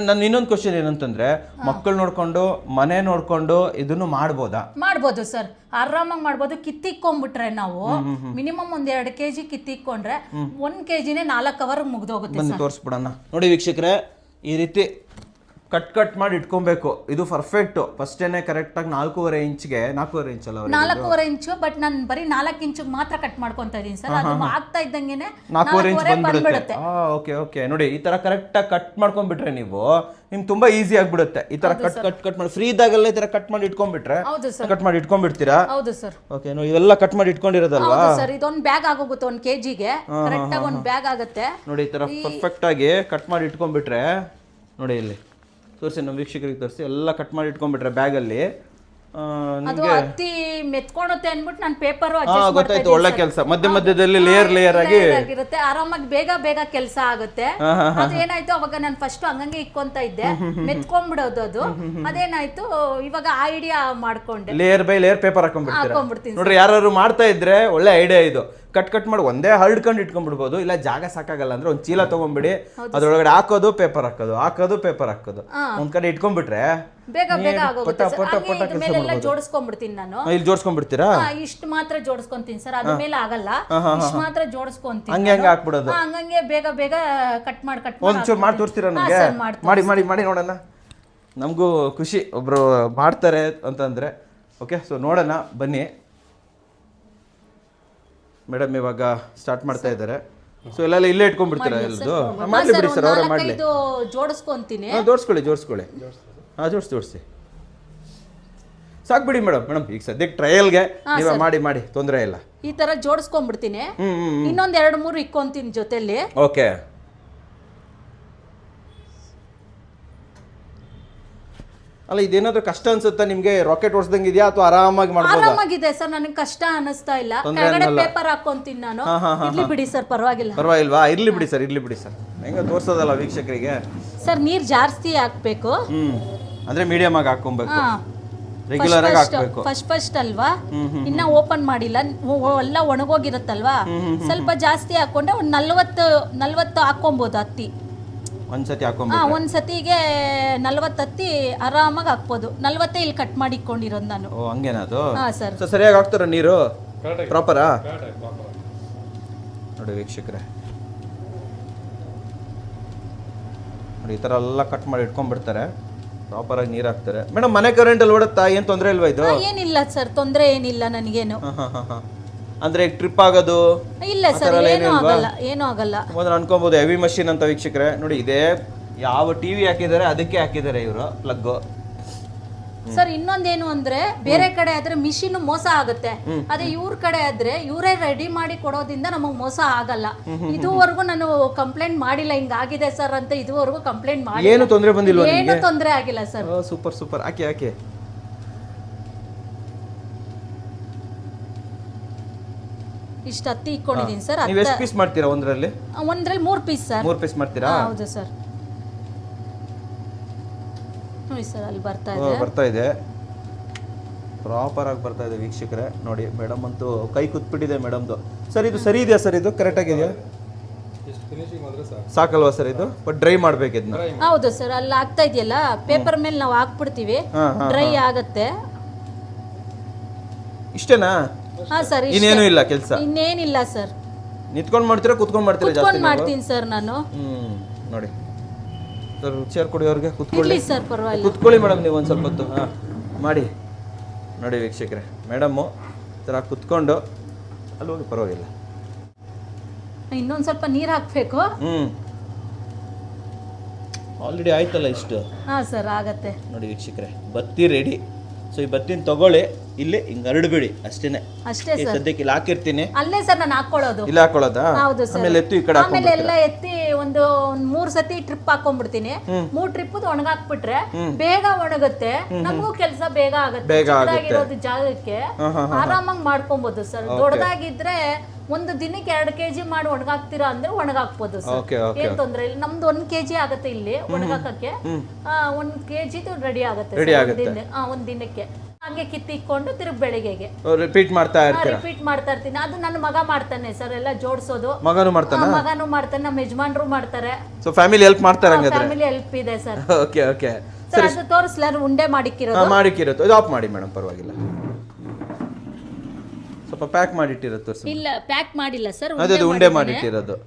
ನನ್ನ ಇನ್ನೊಂದು ಕ್ವಶನ್ ಏನಂತಂದ್ರೆ, ಮಕ್ಕಳು ನೋಡ್ಕೊಂಡು ಮನೆ ನೋಡ್ಕೊಂಡು ಇದನ್ನು ಮಾಡ್ಬೋದು ಸರ್, ಆರಾಮಾಗಿ ಮಾಡ್ಬೋದು. ಕಿತ್ತಿಕ್ಕೊಂಡ್ಬಿಟ್ರೆ ನಾವು ಮಿನಿಮಮ್ 1-2 kg ಕಿತ್ತಿಕ್ಕೊಂಡ್ರೆ 1 kgನೇ 4 ಅವರ್ ಮುಗ್ದೋಗುತ್ತೆ. ತೋರಿಸ್ಬಿಡೋಣ ನೋಡಿ ವೀಕ್ಷಕರೇ, ಈ ರೀತಿ ಕಟ್ ಮಾಡಿ ಇಟ್ಕೊಬೇಕು. ಇದು ಪರ್ಫೆಕ್ಟ್. ಫಸ್ಟೇನೆ ಕರೆಕ್ಟ್ ಆಗಿ 4.5 ಇಂಚ್ಗೆ 4.5 ಇಂಚ್ ಅಲ್ಲ, 4.5 ಇಂಚು. ಬಟ್ ನಾನು ಬರೀ 4 ಇಂಚಿಗೆ ಮಾತ್ರ ಕಟ್ ಮಾಡ್ಕೊಂತ ಇದೀನಿ ಸರ್. ಅದು ಆಗ್ತಾ ಇದ್ದಂಗೆನೆ 4.5 ಇಂಚ್ ಬಂದ್ಬಿಡುತ್ತೆ. ಓಕೆ ನೋಡಿ, ಈ ತರ ಕರೆಕ್ಟ್ ಆಗಿ ಕಟ್ ಮಾಡ್ಕೊಂಡ್ಬಿಟ್ರೆ ನೀವು ನಿಮ್ಗೆ ತುಂಬಾ ಈಸಿ ಆಗ್ಬಿಡುತ್ತೆ. ಈ ತರ ಕಟ್ ಮಾಡಿ ಫ್ರೀ ಇದ್ದಾಗೆಲ್ಲ ಈ ತರ ಕಟ್ ಮಾಡಿ ಇಟ್ಕೊಂಡ್ಬಿಟ್ರೆ, ಕಟ್ ಮಾಡಿ ಇಟ್ಕೊಂಡ್ಬಿಡ್ತೀರಾ? ಹೌದು ಸರ್. ಓಕೆ, ಇವೆಲ್ಲ ಕಟ್ ಮಾಡಿ ಇಟ್ಕೊಂಡಿರೋದಲ್ವಾ ಸರ್? ಇದೊಂದು ಬ್ಯಾಗ್ ಆಗೋಗುತ್ತೆ 1 kgಗೆ, ಕರೆಕ್ಟ್ ಆಗಿ 1 ಬ್ಯಾಗ್ ಆಗುತ್ತೆ ನೋಡಿ. ಈ ತರ ಪರ್ಫೆಕ್ಟ್ ಆಗಿ ಕಟ್ ಮಾಡಿ ಇಟ್ಕೊಂಡ್ಬಿಟ್ರೆ ನೋಡಿ, ಇಲ್ಲಿ ತೋರಿಸಿ, ನಮ್ಮ ವೀಕ್ಷಕರಿಗೆ ತೋರಿಸಿ. ಎಲ್ಲ ಕಟ್ ಮಾಡಿ ಇಟ್ಕೊಂಡ್ಬಿಟ್ರೆ ಬ್ಯಾಗಲ್ಲಿ ಅದು ಹತ್ತಿ ಮೆತ್ಕೊಳುತ್ತೆ ಅನ್ಬಿಟ್ಟು ನಾನು ಪೇಪರ್ ಗೊತ್ತಾಯ್ತು. ಒಳ್ಳೆ ಕೆಲಸ. ಮಧ್ಯದಲ್ಲಿ ಲೇಯರ್ ಆಗಿರುತ್ತೆ, ಆರಾಮಾಗಿ ಬೇಗ ಕೆಲಸ ಆಗುತ್ತೆ. ಅದು ಏನಾಯ್ತು, ಅವಾಗ ನಾನು ಫಸ್ಟ್ ಹಂಗಂಗೆ ಇಕ್ಕೊಂತ ಇದ್ದೆ, ಮೆತ್ಕೊಂಡ್ಬಿಡೋದು. ಅದು ಅದೇನಾಯ್ತು, ಇವಾಗ ಐಡಿಯಾ ಮಾಡ್ಕೊಂಡೆ, ಲೇಯರ್ ಬೈ ಲೇಯರ್ ಪೇಪರ್ ಹಾಕೊಂಡ್ಬಿಡ್ತೀನಿ. ನೋಡ್ರಿ, ಯಾರು ಮಾಡ್ತಾ ಇದ್ರೆ ಒಳ್ಳೆ ಐಡಿಯಾ ಇದು. ಕಟ್ ಮಾಡಿ ಒಂದೇ ಹರಡ್ಕೊಂಡು ಇಟ್ಕೊಂಡ್ಬಿಡ್ಬೋದು. ಇಲ್ಲ ಜಾಗ ಸಾಕಾಗಲ್ಲ ಅಂದ್ರೆ ಒಂದು ಚೀಲ ತಗೊಂಡ್ಬಿಡಿ, ಅದ್ರೊಳಗಡೆ ಹಾಕೋದು, ಪೇಪರ್ ಹಾಕೋದು ಒಂದ್ ಕಡೆ ಇಟ್ಕೊಂಡ್ಬಿಟ್ರೆ ಬೇಗ ಆಗೋಗುತ್ತೆ. ಜೋಡಿಸ್ಕೊಂಡ್ಬಿಡ್ತೀನಿ ನಾನು. ಇಲ್ಲಿ ಜೋಡಿಸ್ಕೊಂಡ್ಬಿಡ್ತೀರಾ? ಇಷ್ಟು ಮಾತ್ರ ಜೋಡಿಸ್ಕೊಂತೀನಿ ಸರ್, ಅದ್ರ ಮೇಲೆ ಆಗಲ್ಲ. ಇಷ್ಟು ಮಾತ್ರ ಜೋಡಿಸ್ಕೊಂತೀನಿ. ಹಂಗೆ ಹಾಕ್ಬಿಡೋದು. ಹಂಗಂಗೆ ಬೇಗ ಕಟ್ ಮಾಡಿ ಒಂಚೂರು ಮಾಡಿ ತೋರಿಸ್ತೀರಾ ನಮಗೆ? ಮಾಡಿ ನೋಡೋಣ. ನಮಗೂ ಖುಷಿ, ಒಬ್ರು ಮಾಡ್ತಾರೆ ಅಂತಂದ್ರೆ. ಓಕೆ, ಸೊ ನೋಡೋಣ ಬನ್ನಿ. ಮೇಡಮ್ ಇವಾಗ ಸ್ಟಾರ್ಟ್ ಮಾಡ್ತಾ ಇದ್ದಾರೆ. ಸೊ ಎಲ್ಲ ಇಲ್ಲೇ ಇಟ್ಕೊಂಡ್ಬಿಡ್ತೀರಾ? ಎಲ್ಲದು ಮಾಡ್ಲಿ ಬಿಡಿ ಸರ್, ಅವರೇ ಮಾಡ್ಲಿ. ಜೋಡಿಸ್ಕೊಂತೀನಿ. ಜೋಡಿಸ್ಕೊಳ್ಳಿ. ಜೋಡಿಸಿ ಸಾಕು ಬಿಡಿ ಮೇಡಮ್. ಈಗ ಸದ್ಯಕ್ಕೆ ಟ್ರಯಲ್ಗೆ ನೀವೇ ಮಾಡಿ, ತೊಂದರೆ ಇಲ್ಲ. ಈ ತರ ಜೋಡಿಸ್ಕೊಂಡ್ಬಿಡ್ತೀನಿ. ಇನ್ನೊಂದ್ 2-3 ಇಕ್ಕೊಂತೀನಿ ಜೊತೆಲಿ. ಓಕೆ, ಅಲ್ಲ ಇದೇನಾದ್ರೂ ಕಷ್ಟ ಅನ್ಸುತ್ತಾ ನಿಮ್ಗೆ? ರಾಕೆಟ್ ಓಡಿಸ್ದಂಗೆ ಇದೆಯಾ ಅಥವಾ ಆರಾಮಾಗಿ ಮಾಡ್ಬೋದಾ? ಆರಾಮಾಗಿದೆ ಸರ್, ನನಗೆ ಕಷ್ಟ ಅನಿಸ್ತಾ ಇಲ್ಲ. ಕೆಳಗಡೆ ಪೇಪರ್ ಹಾಕೊಂತೀನಿ ನಾನು. ಇರ್ಲಿ ಬಿಡಿ ಸರ್, ಪರವಾಗಿಲ್ವಾ? ಇರ್ಲಿ ಬಿಡಿ ಸರ್. ಹೆಂಗ ತೋರ್ಸೋದಲ್ಲ ವೀಕ್ಷಕರಿಗೆ. ಸರ್, ನೀರ್ ಜಾಸ್ತಿ ಹಾಕ್ಬೇಕು. ಅಂದ್ರೆ ಮೀಡಿಯಂ ಆಗಿ ಹಾಕೊಬೇಕು, ರೆಗ್ಯುಲರ್ ಆಗಿ ಹಾಕ್ಬೇಕು. ಫಸ್ಟ್ ಅಲ್ವಾ, ಇನ್ನ ಓಪನ್ ಮಾಡಿಲ್ಲ, ಎಲ್ಲ ಒಣಗೋಗಿರುತ್ತಲ್ವಾ. ಸ್ವಲ್ಪ ಜಾಸ್ತಿ ಹಾಕೊಂಡೆ ಒಂದ್ 40 ಹಾಕೊಬಹುದು ಹತ್ತಿ. ಒಂದ್ಸತಿ ಒಂದ್ಸತಿಗೆ 40 ಹತ್ತಿ ಆರಾಮಾಗಿ ಹಾಕ್ಬೋದು. 40 ಇಲ್ಲಿ ಕಟ್ ಮಾಡಿ ಇಟ್ಕೊಂಡಿರೋದು ನಾನು. ಹಂಗೇನದು? ಸರ್, ಸರಿಯಾಗಿ ಹಾಕ್ತಾರ ನೀರು ಪ್ರಾಪರಾ? ನೋಡಿ ವೀಕ್ಷಕರೇ, ನೋಡಿ ಈ ತರ ಎಲ್ಲ ಕಟ್ ಮಾಡಿ ಇಟ್ಕೊಂಡ್ಬಿಡ್ತಾರೆ. ಪ್ರಾಪರ್ ಆಗಿ ನೀರು ಹಾಕ್ತಾರೆ. ಮೇಡಮ್, ಮನೆ ಕರೆಂಟ್ ಅಲ್ಲಿ ಓಡುತ್ತಾ? ಏನ್ ತೊಂದರೆ ಇಲ್ವಾ ಇದು? ಏನಿಲ್ಲ ಸರ್, ತೊಂದರೆ ಏನಿಲ್ಲ ನನಗೇನು. ಅಂದ್ರೆ ಟ್ರಿಪ್ ಆಗೋದು ಇಲ್ಲ ಸರ್, ಏನೂ ಆಗಲ್ಲ. ಮೊದಲು ಅನ್ಕೊಬಹುದು ಹೆವಿ ಮಷಿನ್ ಅಂತ ವೀಕ್ಷಕರೇ. ನೋಡಿ, ಇದೇ ಯಾವ ಟಿವಿ ಹಾಕಿದ್ದಾರೆ ಅದಕ್ಕೆ ಹಾಕಿದ್ದಾರೆ ಇವರು ಪ್ಲಗ್. ಸರ್, ಇನ್ನೊಂದೇನು ಅಂದ್ರೆ, ಬೇರೆ ಕಡೆ ಆದ್ರೆ ಮಿಷಿನ್ ಮೋಸ ಆಗುತ್ತೆ. ಅದೇ ಇವ್ರ ಕಡೆ ಆದ್ರೆ ಇವರೇ ರೆಡಿ ಮಾಡಿ ಕೊಡೋದ್ರಿಂದ ನಮಗ್ ಮೋಸ ಆಗಲ್ಲ. ಇದುವರೆಗೂ ನಾನು ಕಂಪ್ಲೇಂಟ್ ಮಾಡಿಲ್ಲ, ಹಿಂಗಾಗಿದೆ ಸರ್ ಅಂತ ಇದುವರೆಗೂ ಕಂಪ್ಲೇಂಟ್ ಮಾಡಿ. ಏನು ತೊಂದರೆ ಬಂದಿಲ್ಲ? ಏನು ತೊಂದರೆ ಆಗಿಲ್ಲ ಸರ್. ಸೂಪರ್. ಹಾಕಿ. ಇಷ್ಟು ಹತ್ತಿ ಇಟ್ಕೊಂಡಿದ್ದೀನಿ ಸರ್. ನೀವು ಎಷ್ಟು ಪೀಸ್ ಮಾಡ್ತೀರಾ ಒಂದರಲ್ಲಿ? ಒಂದ್ರಲ್ಲಿ 3 ಪೀಸ್ ಸರ್. 3 ಪೀಸ್ ಮಾಡ್ತೀರಾ? ಹೌದು ಸರ್. ನೋಡಿ ಸರ್ ಅಲ್ಲಿ ಬರ್ತಾ ಇದೆ, ಪ್ರಾಪರ್ ಆಗಿ ಬರ್ತಾ ಇದೆ ವೀಕ್ಷಕರೇ. ನೋಡಿ ಮೇಡಮ್ ಅಂತೂ ಕೈ ಕೂತ್ಬಿಟ್ಟಿದೆ ಮೇಡಮ್ದು. ಸರ್ ಇದು ಸರಿ ಇದೆಯಾ ಸರ್? ಇದು ಕರೆಕ್ಟ್ ಆಗಿದೆಯಾ? ಸಾಕಲ್ವಾ ಸರ್ ಇದು? ಬಟ್ ಡ್ರೈ ಮಾಡ್ಬೇಕು ಇದನ್ನ. ಹೌದು ಸರ್. ಅಲ್ಲಿ ಆಗ್ತಾ ಇದೆಯಲ್ಲ ಪೇಪರ್ ಮೇಲೆ ನಾವು ಹಾಕ್ಬಿಡ್ತೀವಿ, ಡ್ರೈ ಆಗತ್ತೆ. ಇಷ್ಟೇನಾ? ಹಾ ಸರ್. ಇನ್ನೇನು ಇಲ್ಲ ಕೆಲಸ? ಇನ್ನೇನಿಲ್ಲ ಸರ್. ನಿಂತ್ಕೊಂಡು ಮಾಡ್ತೀರಾ ಕೂತ್ಕೊಂಡು ಮಾಡ್ತೀರಾ? ಜಾಸ್ತಿ ಮಾಡ್ತೀನಿ ಸರ್ ನಾನು. ನೋಡಿ ಸರ್, ಚೇರ್ ಕೊಡಿ ಅವ್ರಿಗೆ, ಕೂತ್ಕೊಳ್ಳಿ ಸರ್. ಪರವಾಗಿಲ್ಲ, ಕೂತ್ಕೊಳ್ಳಿ ಮೇಡಮ್ ನೀವು ಒಂದು ಸ್ವಲ್ಪ ಹೊತ್ತು. ಹಾಂ ಮಾಡಿ. ನೋಡಿ ವೀಕ್ಷಕರೇ, ಮೇಡಮ್ಮು ಥರ ಕೂತ್ಕೊಂಡು ಅಲ್ಲಿ ಹೋಗಿ, ಪರವಾಗಿಲ್ಲ. ಇನ್ನೊಂದು ಸ್ವಲ್ಪ ನೀರು ಹಾಕಬೇಕು. ಆಲ್ರೆಡಿ ಆಯ್ತಲ್ಲ ಇಷ್ಟು. ಹಾಂ ಸರ್, ಆಗತ್ತೆ. ನೋಡಿ ವೀಕ್ಷಕರೇ, ಬತ್ತಿ ರೆಡಿ. ಸೊ ಈ ಬತ್ತಿನ ತಗೊಳ್ಳಿ, ಇಲ್ಲಿ ಹಿಂಗೆ ಹರಡ್ಬಿಡಿ ಅಷ್ಟೇನೆ. ಅಷ್ಟೇ ಸರ್. ಸದ್ಯಕ್ಕೆ ಇಲ್ಲಿ ಹಾಕಿರ್ತೀನಿ. ಅಲ್ಲೇ ಸರ್ ನಾನು ಹಾಕೊಳ್ಳೋದು. ಇಲ್ಲ ಹಾಕೊಳ್ಳೋದಾ? ಹೌದು ಸರ್. ಆಮೇಲೆ ಎತ್ತು ಈ ಕಡೆ ಆಮೇಲೆ ಎಲ್ಲ ಎತ್ತಿ ಒಂದು 3 ಸತಿ ಟ್ರಿಪ್ ಹಾಕೊಂಡ್ಬಿಡ್ತೀನಿ. 3 ಟ್ರಿಪ್ ಒಣಗಾಕ್ಬಿಟ್ರೆ ಬೇಗ ಒಣಗುತ್ತೆ, ನಮಗೂ ಕೆಲಸ ಬೇಗ ಆಗುತ್ತೆ. ಚಿಕ್ಕದಾಗಿರೋದು ಜಾಗಕ್ಕೆ ಆರಾಮಾಗಿ ಮಾಡ್ಕೊಬಹುದು ಸರ್. ದೊಡ್ಡದಾಗಿದ್ರೆ ಒಂದು ದಿನಕ್ಕೆ 2 kg ಮಾಡಿ ಒಣಗಾಕ್ತೀರಾ ಅಂದ್ರೆ ಒಣಗಾಕ್ಬೋದು ಸರ್, ಏನ್ ತೊಂದ್ರೆ ಇಲ್ಲ. ನಮ್ದು 1 kg ಆಗತ್ತೆ ಇಲ್ಲಿ ಒಣಗಾಕಕ್ಕೆ. 1 kg ರೆಡಿ ಆಗುತ್ತೆ ಒಂದ್ ದಿನಕ್ಕೆ. ಹಂಗೆ ಕಿತ್ತಿಕೊಂಡು ತಿರುಗಿ ಬೆಳಿಗ್ಗೆಗೆ ರಿಪೀಟ್ ಮಾಡ್ತಾ ಇರ್ತೀನಿ. ಅದು ನನ್ನ ಮಗ ಮಾಡ್ತಾನೆ ಸರ್, ಎಲ್ಲ ಜೋಡಿಸೋದು. ಮಗನು ಮಾಡ್ತಾನೆ, ನಮ್ಮ ಯಜಮಾನ್ರು ಮಾಡ್ತಾರೆ. ಸೊ ಫ್ಯಾಮಿಲಿ ಹೆಲ್ಪ್ ಮಾಡ್ತಾರೆ ಹಂಗಾದ್ರೆ? ಫ್ಯಾಮಿಲಿ ಹೆಲ್ಪ್ ಇದೆ ಸರ್. Okay okay sir. ಅದು ತೋರಿಸ್ಲಾರ ಉಂಡೆ ಮಾಡಿಕ್ಕಿರೋದು. ಇದು ಆಫ್ ಮಾಡಿ ಮೇಡಮ್, ಪರವಾಗಿಲ್ಲ. ಸ್ವಲ್ಪ ಪ್ಯಾಕ್ ಮಾಡಿಟ್ಟಿರೋದು ತೋರಿಸಿ. ಇಲ್ಲ, ಪ್ಯಾಕ್ ಮಾಡಿಲ್ಲ ಸರ್, ಅದು ಉಂಡೆ ಮಾಡಿಟ್ಟಿರೋದು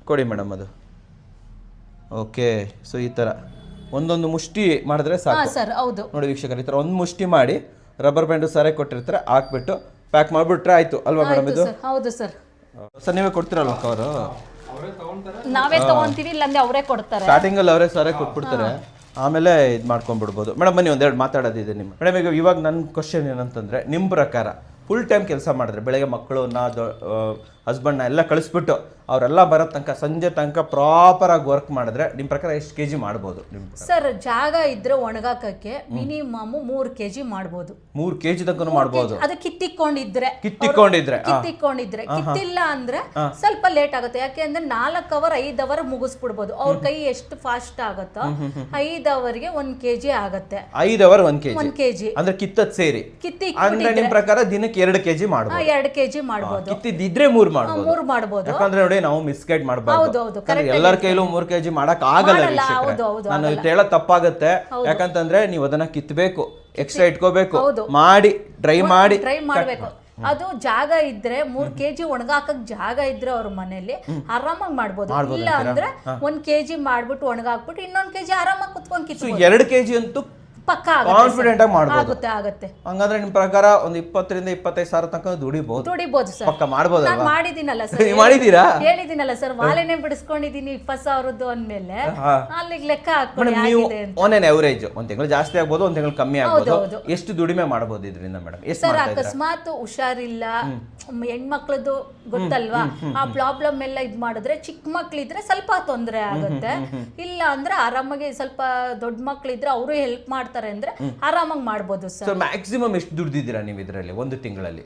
ಕೊಡಿ ಮೇಡಮ್ ಅದು. ಓಕೆ, ಸೊ ಈ ಥರ ಒಂದೊಂದು ಮುಷ್ಟಿ ಮಾಡಿದ್ರೆ ಸಾಕು ಸರ್. ಹೌದು ನೋಡಿ ವೀಕ್ಷಕರು, ಈ ಥರ ಒಂದು ಮುಷ್ಟಿ ಮಾಡಿ ರಬ್ಬರ್ ಬ್ಯಾಂಡು ಸರಿ ಕೊಟ್ಟಿರ್ತಾರೆ, ಹಾಕ್ಬಿಟ್ಟು ಪ್ಯಾಕ್ ಮಾಡಿಬಿಟ್ರೆ ಆಯ್ತು ಅಲ್ವಾ ಮೇಡಮ್? ಇದು ಹೌದು ಸರ್. ಸರ್ ನೀವೇ ಕೊಡ್ತೀರಲ್ವ ಕವರು? ನಾವೇ ತಗೊಂತೀವಿ, ಇಲ್ಲಾಂದ್ರೆ ಅವರೇ ಕೊಡ್ತಾರೆ. ಸ್ಟಾರ್ಟಿಂಗಲ್ಲಿ ಅವರೇ ಸರಿ ಕೊಟ್ಬಿಡ್ತಾರೆ, ಆಮೇಲೆ ಇದು ಮಾಡ್ಕೊಂಡ್ಬಿಡ್ಬೋದು. ಮೇಡಮ್ ಬನ್ನಿ ಒಂದೆರಡು ಮಾತಾಡೋದಿದೆ ನಿಮ್ಮ. ಮೇಡಮ್ ಇವಾಗ ನನ್ನ ಕ್ವಶನ್ ಏನಂತಂದರೆ, ನಿಮ್ಮ ಪ್ರಕಾರ ಫುಲ್ ಟೈಮ್ ಕೆಲಸ ಮಾಡಿದ್ರೆ, ಬೆಳಗ್ಗೆ ಮಕ್ಕಳನ್ನ ಹಸ್ಬೆಂಡ್ನ ಎಲ್ಲ ಕಳಿಸ್ಬಿಟ್ಟು ಅವರೆಲ್ಲ ಬರೋ ತನಕ ಸಂಜೆ ತನಕ ಪ್ರಾಪರಾಗಿ ವರ್ಕ್ ಮಾಡಿದ್ರೆ ನಿಮ್ಮ ಪ್ರಕಾರ ಎಷ್ಟು ಕೆಜಿ ಮಾಡ್ಬೋದು? ಸರ್ ಜಾಗ ಇದ್ರೆ ಒಣಗಾಕಕ್ಕೆ ಮಿನಿಮಮ್ 3 kg ಮಾಡ್ಬೋದು. 3 kg ತನಕ ಮಾಡ್ಬೋದು. ಅದು ಕಿತ್ತಿಕೊಂಡಿದ್ರೆ ಕಿತ್ತಿಲ್ಲ ಅಂದ್ರೆ ಸ್ವಲ್ಪ ಲೇಟ್ ಆಗುತ್ತೆ. ಯಾಕೆಂದ್ರೆ 4 ಅವರ್ 5 ಅವರ್ ಮುಗಿಸ್ಬಿಡ್ಬೋದು. ಅವ್ರ ಕೈ ಎಷ್ಟು ಫಾಸ್ಟ್ ಆಗುತ್ತೋ 5 ಅವರ್ಗೆ 1 kg ಆಗತ್ತೆ. 5 ಅವರ್ 1 kg ಅಂದ್ರೆ ಕಿತ್ತದ್ ಸೇರಿ. ಅಂದ್ರೆ ನಿಮ್ ಪ್ರಕಾರ ದಿನಕ್ಕೆ 2 kg ಮಾಡ್ಬೋದು. 2 kg ಮಾಡ್ಬೋದು. ಕಿತ್ತಿದ್ರೆ 3 ಮಾಡ್ಬೋದು. ಯಾಕಂದ್ರೆ ನೋಡಿ ನಾವು ಮಿಸ್ಗೈಡ್ ಮಾಡಬಾರ್ದು. ಎಲ್ಲರ ಕೈಲೂ 3 kg ಮಾಡಕ್ ಆಗಲ್ಲ ವೀಕ್ಷಕರೇ. ನಾನು ಹೇಳೋದು ತಪ್ಪಾಗುತ್ತೆ. ಯಾಕಂತಂದ್ರೆ ನೀವು ಅದನ್ನ ಕಿತ್ತಬೇಕು, ಎಕ್ಸ್ಟ್ರಾ ಇಟ್ಕೋಬೇಕು, ಮಾಡಿ ಡ್ರೈ ಮಾಡ್ಬೇಕು. ಅದು ಜಾಗ ಇದ್ರೆ 3 kg ಒಣಗಾಕಕ್ ಜಾಗ ಇದ್ರೆ ಅವ್ರ ಮನೇಲಿ ಆರಾಮಾಗಿ ಮಾಡ್ಬೋದು. ಇಲ್ಲ ಅಂದ್ರೆ 1 kg ಮಾಡ್ಬಿಟ್ಟು ಒಣಗಾಕ್ಬಿಟ್ಟು ಇನ್ನೊಂದು kg ಆರಾಮಾಗಿ ಕುತ್ಕೊಂಡ್ ಕಿತ್ಬೋದು. 2 kg ಅಂತೂ ಪಕ್ಕಾ ಕಾನ್ಫಿಡೆಂಟ್ ಆಗಿ ಮಾಡ್ಬೋದು. ಆಗುತ್ತೆ. ಹಂಗಂದ್ರೆ ನಿಮ್ ಪ್ರಕಾರ ಒಂದು 20 ರಿಂದ 25 ಸಾವಿರ ತನಕ ದುಡಿಬಹುದು ಸರ್. ಪಕ್ಕ ಮಾಡ್ಬೋದು. ನಾನು ಮಾಡಿದೀನಲ್ಲ ಸರ್, ಮಾಡಿದೀರಾ? ಹೇಳಿದೀನಲ್ಲ ಸರ್, ವಾಲೆನೆ ಬಿಡಿಸ್ಕೊಂಡಿದೀನಿ 20,000 ಅಂದ್ಮೇಲೆ ಅಲ್ಲಿಗೆ ಲೆಕ್ಕ ಹಾಕೊಳ್ಳಿ ಆಗಿದೆ ಅಂತ. ಆನ್ ಅವರೇಜ್ ಒಂದ್ ತಿಂಗಳು ಜಾಸ್ತಿ ಆಗ್ಬೋದು, ಒಂದ್ ತಿಂಗಳು ಕಮ್ಮಿ ಆಗ್ಬೋದು. ಎಷ್ಟು ದುಡಿಮೆ ಮಾಡಬಹುದು ಇದರಿಂದ ಮೇಡಮ್? ಸರ್ ಅಕಸ್ಮಾತ್ ಹುಷಾರಿಲ್ಲ, ಹೆಣ್ಮಕ್ಳದ್ದು ಗೊತ್ತಲ್ವಾ, ಆ ಪ್ರಾಬ್ಲಮ್ ಎಲ್ಲ ಇದ್ ಮಾಡಿದ್ರೆ, ಚಿಕ್ಕ ಮಕ್ಳಿದ್ರೆ ಸ್ವಲ್ಪ ತೊಂದರೆ ಆಗುತ್ತೆ. ಇಲ್ಲ ಅಂದ್ರೆ ಆರಾಮಾಗಿ ಸ್ವಲ್ಪ ದೊಡ್ಡ ಮಕ್ಳಿದ್ರೆ ಅವರು ಹೆಲ್ಪ್ ಮಾಡ್ತಾರೆ ಅಂದ್ರೆ ಆರಾಮಾಗಿ ಮಾಡ್ಬೋದು ಸರ್. ಮ್ಯಾಕ್ಸಿಮಮ್ ಎಷ್ಟು ದುಡ್ದಿದ್ದೀರಾ ನೀವು ಇದರಲ್ಲಿ ಒಂದು ತಿಂಗಳಲ್ಲಿ?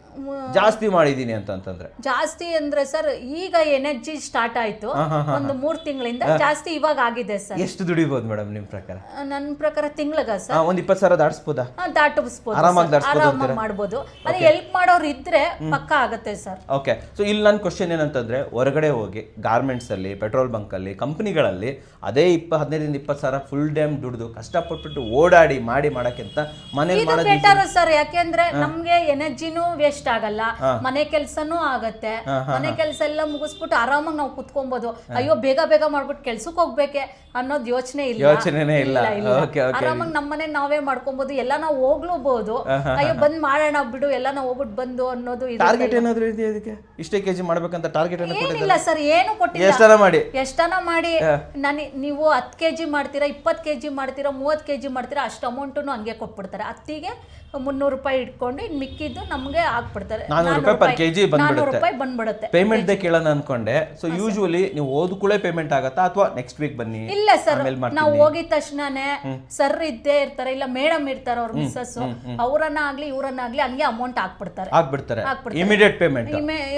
ಜಾಸ್ತಿ ಮಾಡಿದೀನಿ ಅಂತಂದ್ರೆ ಜಾಸ್ತಿ ಅಂದ್ರೆ ಸರ್ ಈಗ ಎನರ್ಜಿ ಸ್ಟಾರ್ಟ್ ಆಯ್ತು ಒಂದು 3 ತಿಂಗಳಿಂದ, ಜಾಸ್ತಿ ಇವಾಗ ಆಗಿದೆ ಸರ್. ಎಷ್ಟು ದುಡಿಬಹುದು ಮೇಡಮ್ ನಿಮ್ ಪ್ರಕಾರ? ನನ್ನ ಪ್ರಕಾರ ತಿಂಗಳಿಗೆ ಸರ್ ಒಂದ್ 20,000 ದಾಟಿಸಬಹುದಾ? ದಾಟಿಸಬಹುದು, ಆರಾಮಾಗಿ ಮಾಡ್ಬೋದು. ಅದೇ ಹೆಲ್ಪ್ ಮಾಡೋರು ಇದ್ರೆ ಪಕ್ಕಾ ಆಗುತ್ತೆ ಸರ್. ಓಕೆ, ಸೊ ಇಲ್ಲಿ ನನ್ನ ಕ್ವಶನ್ ಏನಂತಂದ್ರೆ, ಹೊರಗಡೆ ಹೋಗಿ ಗಾರ್ಮೆಂಟ್ಸ್ ಅಲ್ಲಿ, ಪೆಟ್ರೋಲ್ ಬಂಕ್ ಅಲ್ಲಿ, ಕಂಪನಿಗಳಲ್ಲಿ ಅದೇ 15,000 20 ಸಾವಿರ ಫುಲ್ ಟೈಮ್ ದುಡಿದು ಕಷ್ಟಪಟ್ಟು ಓಡಾಡಿ ಮಾಡಕ್ಕಿಂತ ಮನೇಲಿ ಮಾಡೋದು ಬೆಟರ್ ಸರ್. ಯಾಕೆಂದ್ರೆ ನಮ್ಗೆ ಎನರ್ಜಿನೂ ವೇಸ್ಟ್ ಆಗಲ್ಲ, ಮನೆ ಕೆಲ್ಸನೂ ಆಗತ್ತೆ. ಮನೆ ಕೆಲ್ಸ ಎಲ್ಲ ಮುಗಿಸ್ಬಿಟ್ಟು ಆರಾಮಾಗಿ ನಾವು ಕುತ್ಕೊಬಹುದು. ಅಯ್ಯೋ ಬೇಗ ಬೇಗ ಮಾಡ್ಬಿಟ್ಟು ಕೆಲ್ಸಕ್ಕೆ ಹೋಗ್ಬೇಕೆ ಅನ್ನೋದು ಯೋಚನೆನೇ ಇಲ್ಲ. ಆರಾಮಾಗಿ ನಮ್ಮನೆ ನಾವೇ ಮಾಡ್ಕೊಬಹುದು, ಎಲ್ಲ ನಾವು ಹೋಗ್ಲೂಬಹುದು. ಅಯ್ಯೋ ಬಂದ್ ಮಾಡೋಣ ಬಿಡು, ಎಲ್ಲ ನಾವು ಹೋಗ್ಬಿಟ್ಟು ಬಂದು ಅನ್ನೋದು. ಟಾರ್ಗೆಟ್ ಏನಾದ್ರು ಇದೆಯಾ ಇದಕ್ಕೆ? ಇಷ್ಟೇ ಕೆಜಿ ಮಾಡ್ಬೇಕಂತ ಟಾರ್ಗೆಟ್ ಏನಿಲ್ಲ ಸರ್, ಏನು ಕೊಟ್ಟಿಲ್ಲ. ಎಷ್ಟನ ಮಾಡಿ ನೀವು 10 kg ಮಾಡ್ತೀರಾ, 20 kg ಮಾಡ್ತೀರಾ, 30 kg ಮಾಡ್ತೀರಾ, ಅಷ್ಟೇ ಅಷ್ಟು ಅಮೌಂಟನ್ನು ಹಂಗೆ ಕೊಟ್ಬಿಡ್ತಾರೆ. ಅತ್ತಿಗೆ 300 ರೂಪಾಯಿ ಇಟ್ಕೊಂಡು ಇನ್ನು ಮಿಕ್ಕಿದ್ದು ನಮಗೆ ಹಾಕ್ಬಿಡ್ತಾರೆ. 400 ರೂಪಾಯಿ per kg 400 ರೂಪಾಯಿ ಬಂದ್ಬಿಡುತ್ತೆ. ಪೇಮೆಂಟ್ ಕೇಳೋಣ ಅನ್ಕೊಂಡೆ. ಸೊ ಯೂಶುವಲಿ ನೀವು ಓದ್ಕೊಳ್ಳೆ ಪೇಮೆಂಟ್ ಆಗತ್ತಾ ಅಥವಾ ನೆಕ್ಸ್ಟ್ ವೀಕ್ ಬನ್ನಿ? ಇಲ್ಲ ಸರ್, ನಾವು ಹೋಗಿದ ತಕ್ಷಣನೇ ಸರ್ ಇದ್ದೇ ಇರ್ತಾರೆ, ಇಲ್ಲ ಮೇಡಮ್ ಇರ್ತಾರೆ ಅವ್ರ ಮಿಸ್ಸಸ್, ಅವರನ್ನ ಆಗ್ಲಿ ಇವರನ್ನಾಗ್ಲಿ ಹಂಗೆ ಅಮೌಂಟ್ ಹಾಕ್ಬಿಡ್ತಾರೆ. ಇಮಿಡಿಯೇಟ್ ಪೇಮೆಂಟ್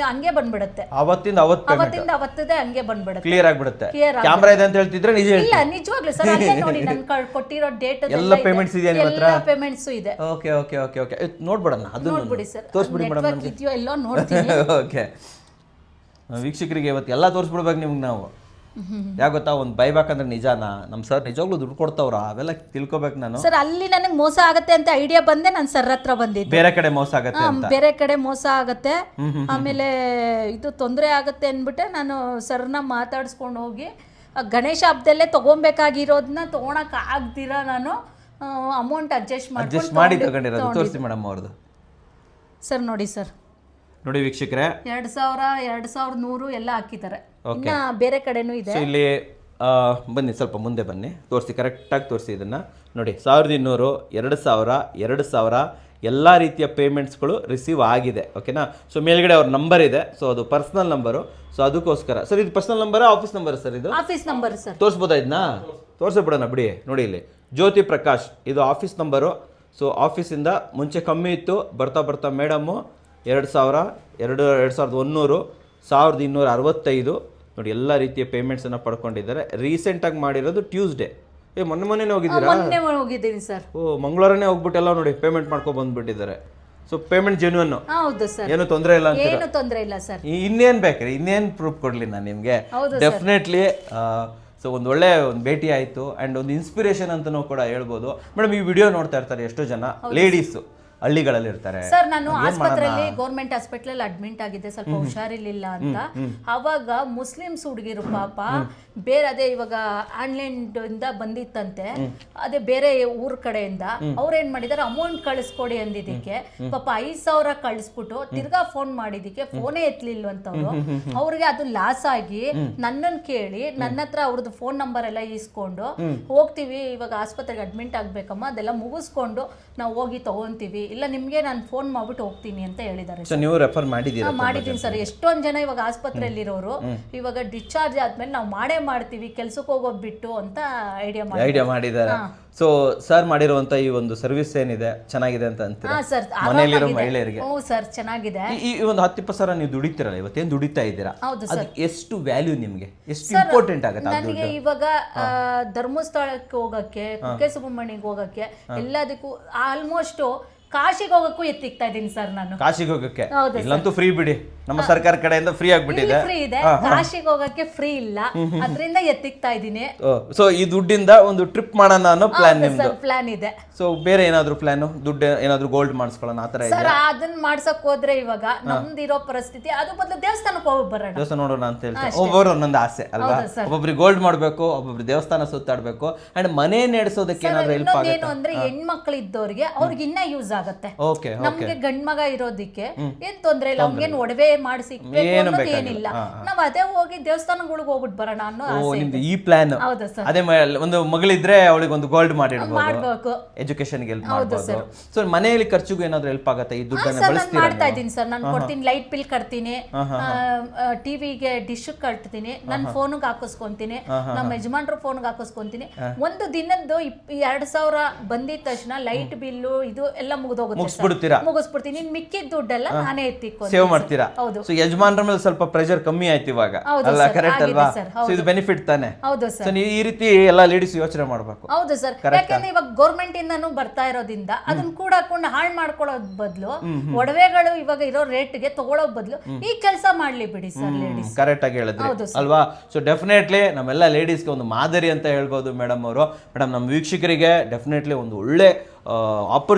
ಹಂಗೆ ಬಂದ್ಬಿಡುತ್ತೆ. ಅವತ್ತಿಂದ ಅವತ್ತದೇ ಹಂಗೆ ಬಂದ್ಬಿಡುತ್ತೆ. ಕ್ಲಿಯರ್ ಆಗ್ಬಿಡುತ್ತೆ. ಕ್ಯಾಮ್ರಾ ಇದೆ ಅಂತ ಹೇಳ್ತಿದ್ರೆ ನಿಜ ಇಲ್ಲ, ನಿಜವಾಗ್ಲೂ ಸರ್ ಅಲ್ಲೇ ನೋಡಿ ನಾನು ಕೊಟ್ಟಿರೋ ಡೇಟ್ ಎಲ್ಲ ಪೇಮೆಂಟ್ಸ್ ಇದೆಯಾ ನಿಮ್ಮ ಹತ್ರ? ಎಲ್ಲ ಪೇಮೆಂಟ್ಸ್ ಇದೆ. ಓಕೆ ಓಕೆ ಓಕೆ ಓಕೆ ನೋಡ್ಬಿಡೋಣ, ಅದು ನೋಡ್ಬಿಡಿ ಸರ್, ತೋರಿಸ್ಬಿಡಿ ಮೇಡಮ್ ನೆಟ್ವರ್ಕ್ ಇದೆಯೋ ಎಲ್ಲೋ ನೋಡ್ತೀನಿ. ಓಕೆ ವೀಕ್ಷಕರಿಗೆ ಇವತ್ತು ಎಲ್ಲ ತೋರಿಸ್ಬಿಡ್ಬೇಕು ನಿಮ್ಗೆ ನಾವು. ಯಾಕೆ ಗೊತ್ತಾ, ಒಂದು ಬೈಬ್ಯಾಕ್ ಅಂದ್ರೆ ನಿಜಾನಾ, ನಮ್ಮ ಸರ್ ನಿಜವಾಗ್ಲೂ ದುಡ್ಡು ಕೊಡ್ತಾವ್ರ ಅವೆಲ್ಲ ತಿಳ್ಕೊಬೇಕು ನಾನು. ಸರ್ ಅಲ್ಲಿ ನನಗೆ ಮೋಸ ಆಗತ್ತೆ ಅಂತ ಐಡಿಯಾ ಬಂದೆ ನಾನು ಸರ್ ಹತ್ರ ಬಂದಿದ್ದೆ. ಬೇರೆ ಕಡೆ ಮೋಸ ಆಗತ್ತೆ ಅಂತ, ಬೇರೆ ಕಡೆ ಮೋಸ ಆಗತ್ತೆ, ಆಮೇಲೆ ಇದು ತೊಂದರೆ ಆಗತ್ತೆ ಅಂದ್ಬಿಟ್ಟೆ ನಾನು ಸರ್ನ ಮಾತಾಡಿಸ್ಕೊಂಡು ಹೋಗಿ ಗಣೇಶ ಹಬ್ಬದಲ್ಲೇ ತಗೊಬೇಕಾಗಿರೋದನ್ನ ತಗೊಳಕ್ ಆಗ್ದಿರಾ ನಾನು ಅಮೌಂಟ್ ಅಡ್ಜಸ್ಟ್ ಮಾಡಿ ತಗೊಂಡಿರೋದು. ತೋರಿಸಿ ಮೇಡಮ್ ಅವ್ರದ್ದು. ಸರ್ ನೋಡಿ ಸರ್, ನೋಡಿ ವೀಕ್ಷಕರೇ 2000 2100 ಎಲ್ಲ ಹಾಕಿದ್ದಾರೆ. ಇನ್ನ ಬೇರೆ ಕಡೆನೂ ಇದೆ. ಇಲ್ಲಿ ಬನ್ನಿ, ಸ್ವಲ್ಪ ಮುಂದೆ ಬನ್ನಿ, ತೋರಿಸಿ ಕರೆಕ್ಟಾಗಿ ತೋರಿಸಿ ಇದನ್ನ ನೋಡಿ. 1200 2000 2000 ಎಲ್ಲ ರೀತಿಯ ಪೇಮೆಂಟ್ಸ್ಗಳು ರಿಸೀವ್ ಆಗಿದೆ. ಓಕೆನಾ? ಸೊ ಮೇಲ್ಗಡೆ ಅವ್ರ ನಂಬರ್ ಇದೆ, ಸೊ ಅದು ಪರ್ಸನಲ್ ನಂಬರು. ಸೊ ಅದಕ್ಕೋಸ್ಕರ ಸರ್ ಇದು personal number office number sir? ಇದು ಆಫೀಸ್ ನಂಬರ್ ಸರ್. ತೋರಿಸ್ಬೋದಾ ಇದನ್ನ? ತೋರಿಸ್ಬಿಡೋಣ ಬಿಡಿ. ನೋಡಿ ಇಲ್ಲಿ ಜ್ಯೋತಿ ಪ್ರಕಾಶ್ ಇದು ಆಫೀಸ್ ನಂಬರು. ಸೊ ಆಫೀಸಿಂದ ಮುಂಚೆ ಕಮ್ಮಿ ಇತ್ತು, ಬರ್ತಾ ಬರ್ತಾ ಮೇಡಮ್ಮು 2000 2100 1265 ನೋಡಿ ಎಲ್ಲ ರೀತಿಯ ಪೇಮೆಂಟ್ಸನ್ನು ಪಡ್ಕೊಂಡಿದ್ದಾರೆ. ರೀಸೆಂಟಾಗಿ ಮಾಡಿರೋದು ಟ್ಯೂಸ್ಡೇ. ಮೊನ್ನೆ ಹೋಗಿದ್ದೀರಾ? ಮೊನ್ನೆ ಹೋಗಿದ್ದೀನಿ ಸರ್. ಮಂಗಳವಾರನೇ ಹೋಗ್ಬಿಟ್ಟು ಎಲ್ಲ ನೋಡಿ ಪೇಮೆಂಟ್ ಮಾಡ್ಕೊಂಡು ಬಂದ್ಬಿಟ್ಟಿದ್ದಾರೆ. So payment genuine. ಹೌದು ಸರ್, ಏನು ತೊಂದರೆ ಇಲ್ಲ ಅಂತ. ಏನು ತೊಂದರೆ ಇಲ್ಲ ಸರ್. ಇನ್ನೇನು ಬೇಕ್ರಿ, ಇನ್ನೇನು ಪ್ರೂಫ್ ಕೊಡಲಿ ನಾನು ನಿಮಗೆ? ಡೆಫಿನೆಟ್ಲಿ. ಸೊ ಒಂದು ಒಳ್ಳೆ ಒಂದು ಭೇಟಿ ಆಯಿತು ಆ್ಯಂಡ್ ಒಂದು ಇನ್ಸ್ಪಿರೇಷನ್ ಅಂತಲೂ ಕೂಡ ಹೇಳ್ಬೋದು. ಮೇಡಮ್ ಈ ವಿಡಿಯೋ ನೋಡ್ತಾ ಇರ್ತಾರೆ ಎಷ್ಟೋ ಜನ ಲೇಡೀಸು ಹಳ್ಳಿಗಳಲ್ಲಿ ಇರ್ತಾರೆ. ಸರ್ ನಾನು ಆಸ್ಪತ್ರೆಯಲ್ಲಿ ಗೌರ್ಮೆಂಟ್ ಹಾಸ್ಪಿಟಲ್ ಅಡ್ಮಿಟ್ ಆಗಿದ್ದೆ, ಸ್ವಲ್ಪ ಹುಷಾರಿರ್ಲಿಲ್ಲ ಅಂತ. ಅವಾಗ ಮುಸ್ಲಿಮ್ಸ್ ಹುಡುಗಿರು ಪಾಪ ಬೇರೆ ಅದೇ ಇವಾಗ ಆನ್ಲೈನ್ ಇಂದ ಬಂದಿತ್ತಂತೆ, ಅದೇ ಬೇರೆ ಊರ್ ಕಡೆಯಿಂದ ಅವ್ರೇನ್ ಮಾಡಿದಾರೆ ಅಮೌಂಟ್ ಕಳಿಸ್ಕೊಡಿ ಅಂದಿದ್ದಕ್ಕೆ ಪಾಪ 5000 ಕಳಿಸ್ಬಿಟ್ಟು ತಿರ್ಗಾ ಫೋನ್ ಮಾಡಿದಕ್ಕೆ ಫೋನೇ ಎತ್ತಲಿಲ್ವಂತವ್ರು. ಅವ್ರಿಗೆ ಅದು ಲಾಸ್ ಆಗಿ ನನ್ನನ್ನು ಕೇಳಿ ನನ್ನ ಹತ್ರ ಅವ್ರದ್ದು ಫೋನ್ ನಂಬರ್ ಎಲ್ಲ ಇಸ್ಕೊಂಡು ಹೋಗ್ತೀವಿ, ಇವಾಗ ಆಸ್ಪತ್ರೆಗೆ ಅಡ್ಮಿಟ್ ಆಗ್ಬೇಕಮ್ಮ, ಅದೆಲ್ಲ ಮುಗಿಸ್ಕೊಂಡು ನಾವು ಹೋಗಿ ತಗೊಂತೀವಿ, ಇಲ್ಲ ನಿಮ್ಗೆ ನಾನು ಫೋನ್ ಮಾಡ್ಬಿಟ್ಟು ಹೋಗ್ತೀನಿ ಅಂತ ಹೇಳಿದ್ದಾರೆ. ನೀವು ರೆಫರ್ ಮಾಡಿದ್ದೀರಾ? ಮಾಡಿದ್ದೀನಿ ಸರ್. ಎಷ್ಟೊಂದ್ ಜನ ಇವಾಗ ಆಸ್ಪತ್ರೆಯಲ್ಲಿ ಇರೋರು ಇವಾಗ ಡಿಸ್ಚಾರ್ಜ್ ಆದ್ಮೇಲೆ ನಾವು ಮಾಡ್ತೀವಿ ಕೆಲ್ಸಕ್ಕೆ ಹೋಗೋದ್ ಬಿಟ್ಟು ಅಂತ ಐಡಿಯಾ ಮಾಡಿದ್ದಾರೆ. ಸೊ ಸರ್ ಮಾಡಿರುವಂತ ಈ ಒಂದು ಸರ್ವಿಸ್ ಏನಿದೆ ಚೆನ್ನಾಗಿದೆ ಅಂತ ಅಂತೀರಾ? ಮನೆಯಲ್ಲಿರೋ ಮಹಿಳೆಯರಿಗೆ? ಹ್ಞೂ ಸರ್ ಚೆನ್ನಾಗಿದೆ. ಈ ಒಂದು 10-20 ನೀವು ದುಡಿತೀರಲ್ಲ, ಇವತ್ತೇನು ದುಡಿತಾ ಇದ್ದೀರಾ, ಹೌದು ಅದು ಎಷ್ಟು ವ್ಯಾಲ್ಯೂ ನಿಮ್ಗೆ, ಎಷ್ಟು ಇಂಪಾರ್ಟೆಂಟ್ ಆಗುತ್ತೆ? ನನಗೆ ಇವಾಗ ಧರ್ಮಸ್ಥಳಕ್ಕೆ ಹೋಗಕ್ಕೆ, ಕುಕ್ಕೆ ಸುಬ್ರಹ್ಮಣ್ಯಕ್ಕೆ ಹೋಗಕ್ಕೆ, ಎಲ್ಲದಕ್ಕೂ ಆಲ್ಮೋಸ್ಟ್ ಕಾಶಿಗೆ ಹೋಗಕ್ಕೂ ಎತ್ತಿಕ್ತಾ ಇದೀನಿ ಸರ್ ನಾನು. ಕಾಶಿಗೆ ಹೋಗಕ್ಕೆ ಇಲ್ಲಂತೂ ಫ್ರೀ ಬಿಡಿ, ನಮ್ಮ ಸರ್ಕಾರ ಕಡೆಯಿಂದ ಫ್ರೀ ಆಗ್ಬಿಟ್ಟಿದೆ. ಫ್ರೀ ಇದೆ, ಕಾಶಿಗೆ ಹೋಗಕ್ಕೆ ಫ್ರೀ ಇಲ್ಲ, ಅದರಿಂದ ಎತ್ತಿಕ್ತಾ ಇದೀನಿ. ಸೊ ಈ ದುಡ್ಡಿಂದ ಒಂದು ಟ್ರಿಪ್ ಮಾಡೋಣ ಅನ್ನೋ ಪ್ಲಾನ್ ನಿಮ್ದು? ಪ್ಲಾನ್ ಇದೆ. ಸೊ ಬೇರೆ ಏನಾದ್ರು ಪ್ಲಾನ್, ದುಡ್ಡು ಏನಾದ್ರು ಗೋಲ್ಡ್ ಮಾಡಿಸ್ಕೊಳ್ಳೋಣ ಆ ತರ ಇದೆ ಸರ್? ಅದನ್ನ ಮಾಡ್ಸಕ್ ಹೋದ್ರೆ ಇವಾಗ ನಮ್ದಿರೋ ಪರಿಸ್ಥಿತಿ, ಅದು ಬದಲು ದೇವಸ್ಥಾನಕ್ಕೆ ಹೋಗಿ ಬರೋಣ, ದೇವಸ್ಥಾನ ನೋಡೋಣ ಅಂತ ಹೇಳ್ತಾರೆ. ಒಬ್ಬರು ಒಂದೊಂದು ಆಸೆ ಅಲ್ವಾ, ಒಬ್ಬೊಬ್ರಿಗೆ ಗೋಲ್ಡ್ ಮಾಡ್ಬೇಕು, ಒಬ್ಬೊಬ್ರು ದೇವಸ್ಥಾನ ಸುತ್ತಾಡ್ಬೇಕು, ಅಂಡ್ ಮನೆ ನಡೆಸೋದಕ್ಕೆ ಏನಾದ್ರು ಹೆಲ್ಪ್ ಆಗುತ್ತೆ. ಏನು ಅಂದ್ರೆ ಹೆಣ್ಮಕ್ಳು ಇದ್ದವ್ರಿಗೆ ಅವ್ರಿಗೆ ಇನ್ನ ಯೂಸ್ ಆಗುತ್ತೆ. ನಮ್ಗೆ ಗಂಡ್ ಮಗ ಇರೋದಿಕ್ಕೆ ಏನ್ ತೊಂದ್ರೆ ಇಲ್ಲ, ಅವ್ನಿಗೇನ್ ಒಡವೆ ಮಾಡಿಸಿ ಏನಿಲ್ಲ, ನಾವ್ ಅದೇ ಹೋಗಿ ದೇವಸ್ಥಾನಗಳಿಗೆ ಹೋಗ್ಬಿಟ್ಟು ಬರೋಣ ಅನ್ನೋ ಆಸೆ. ಈ ಪ್ಲಾನ್. ಹೌದಾ ಸರ್? ಅದೇ ಒಂದು ಮಗಳಿದ್ರೆ ಅವಳಿಗೆ ಒಂದು ಗೋಲ್ಡ್ ಮಾಡ್ಬೇಕು, ಎಜುಕೇಶನ್ಗೆ ಹೆಲ್ಪ್ ಮಾಡಬಹುದು. ಸೊ ಮನೆಯಲ್ಲಿ ಖರ್ಚಿಗೂ ಏನಾದ್ರು ಹೆಲ್ಪ್ ಆಗುತ್ತೆ ಈ ದುಡ್ಡನ್ನ ಬಳಸ್ತೀರಾ? ಮಾಡ್ತಾ ಇದ್ದೀನಿ ಸರ್, ನಾನು ಕೊಡ್ತೀನಿ, ಲೈಟ್ ಬಿಲ್ ಕಟ್ತೀನಿ, ಟಿವಿಗೆ ಡಿಶ್ ಕಟ್ತೀನಿ, ನನ್ನ ಫೋನ್ಗೆ ಹಾಕಿಸ್ಕೊಂತೀನಿ, ನಮ್ಮ ಯಜಮಾನ್ರ ಫೋನ್ಗೆ ಹಾಕಿಸ್ಕೊಂತೀನಿ. ಒಂದು ದಿನದ್ದು 2000 ಬಂದಿದ ತಕ್ಷಣ ಲೈಟ್ ಬಿಲ್ಲು ಇದು ಎಲ್ಲ ಮುಗಿಸ್ಬಿಡ್ತೀನಿ. ಮಿಕ್ಕಿದ ದುಡ್ಡೆಲ್ಲ ನಾನೇ ಎತ್ತಿಕೊಂಡು ಸೇವ್ ಮಾಡ್ತೀರಾ? ಹೌದು. ಸೊ ಯಜಮಾನ್ರ ಮೇಲೆ ಸ್ವಲ್ಪ ಪ್ರೆಷರ್ ಕಮ್ಮಿ ಆಯ್ತು ಇವಾಗ ಅಲ್ಲ, ಕರೆಕ್ಟ್ ಅಲ್ವಾ? ಸೊ ಇದು ಬೆನಿಫಿಟ್ ತಾನೆ. ಹೌದು ಸರ್. ಸೊ ನೀವು ಈ ರೀತಿ ಎಲ್ಲ ಲೇಡೀಸ್ ಯೋಚನೆ ಮಾಡಬೇಕು. ಹೌದು ಸರ್, ಯಾಕಂದ್ರೆ ಇವಾಗ ಗೌರ್ಮೆಂಟ್ ಇಂದಾನು ಬರ್ತಾ ಇರೋದ್ರಿಂದ ಅದನ್ನ ಕೂಡ ಹಾಕೊಂಡು ಹಾಳು ಮಾಡ್ಕೊಳ್ಳೋದ್ ಬದಲು ಒಡವೆಗಳು ಇವಾಗ ಇರೋ ರೇಟ್ಗೆ ತಗೊಳ್ಳೋ ಬದಲು ಈ ಕೆಲಸ ಮಾಡ್ಲಿ ಬಿಡಿ ಸರ್ ಲೇಡೀಸ್. ಕರೆಕ್ಟ್ ಆಗಿ ಹೇಳಿದ್ರಿ ಅಲ್ವಾ? ಸೊ ಡೆಫಿನೆಟ್ಲಿ ನಮ್ಮೆಲ್ಲ ಲೇಡೀಸ್ಗೆ ಒಂದು ಮಾದರಿ ಅಂತ ಹೇಳ್ಬೋದು ಮೇಡಮ್ ಅವರು. ಮೇಡಮ್ ನಮ್ಮ ವೀಕ್ಷಕರಿಗೆ ಡೆಫಿನೆಟ್ಲಿ ಒಂದು ಒಳ್ಳೆ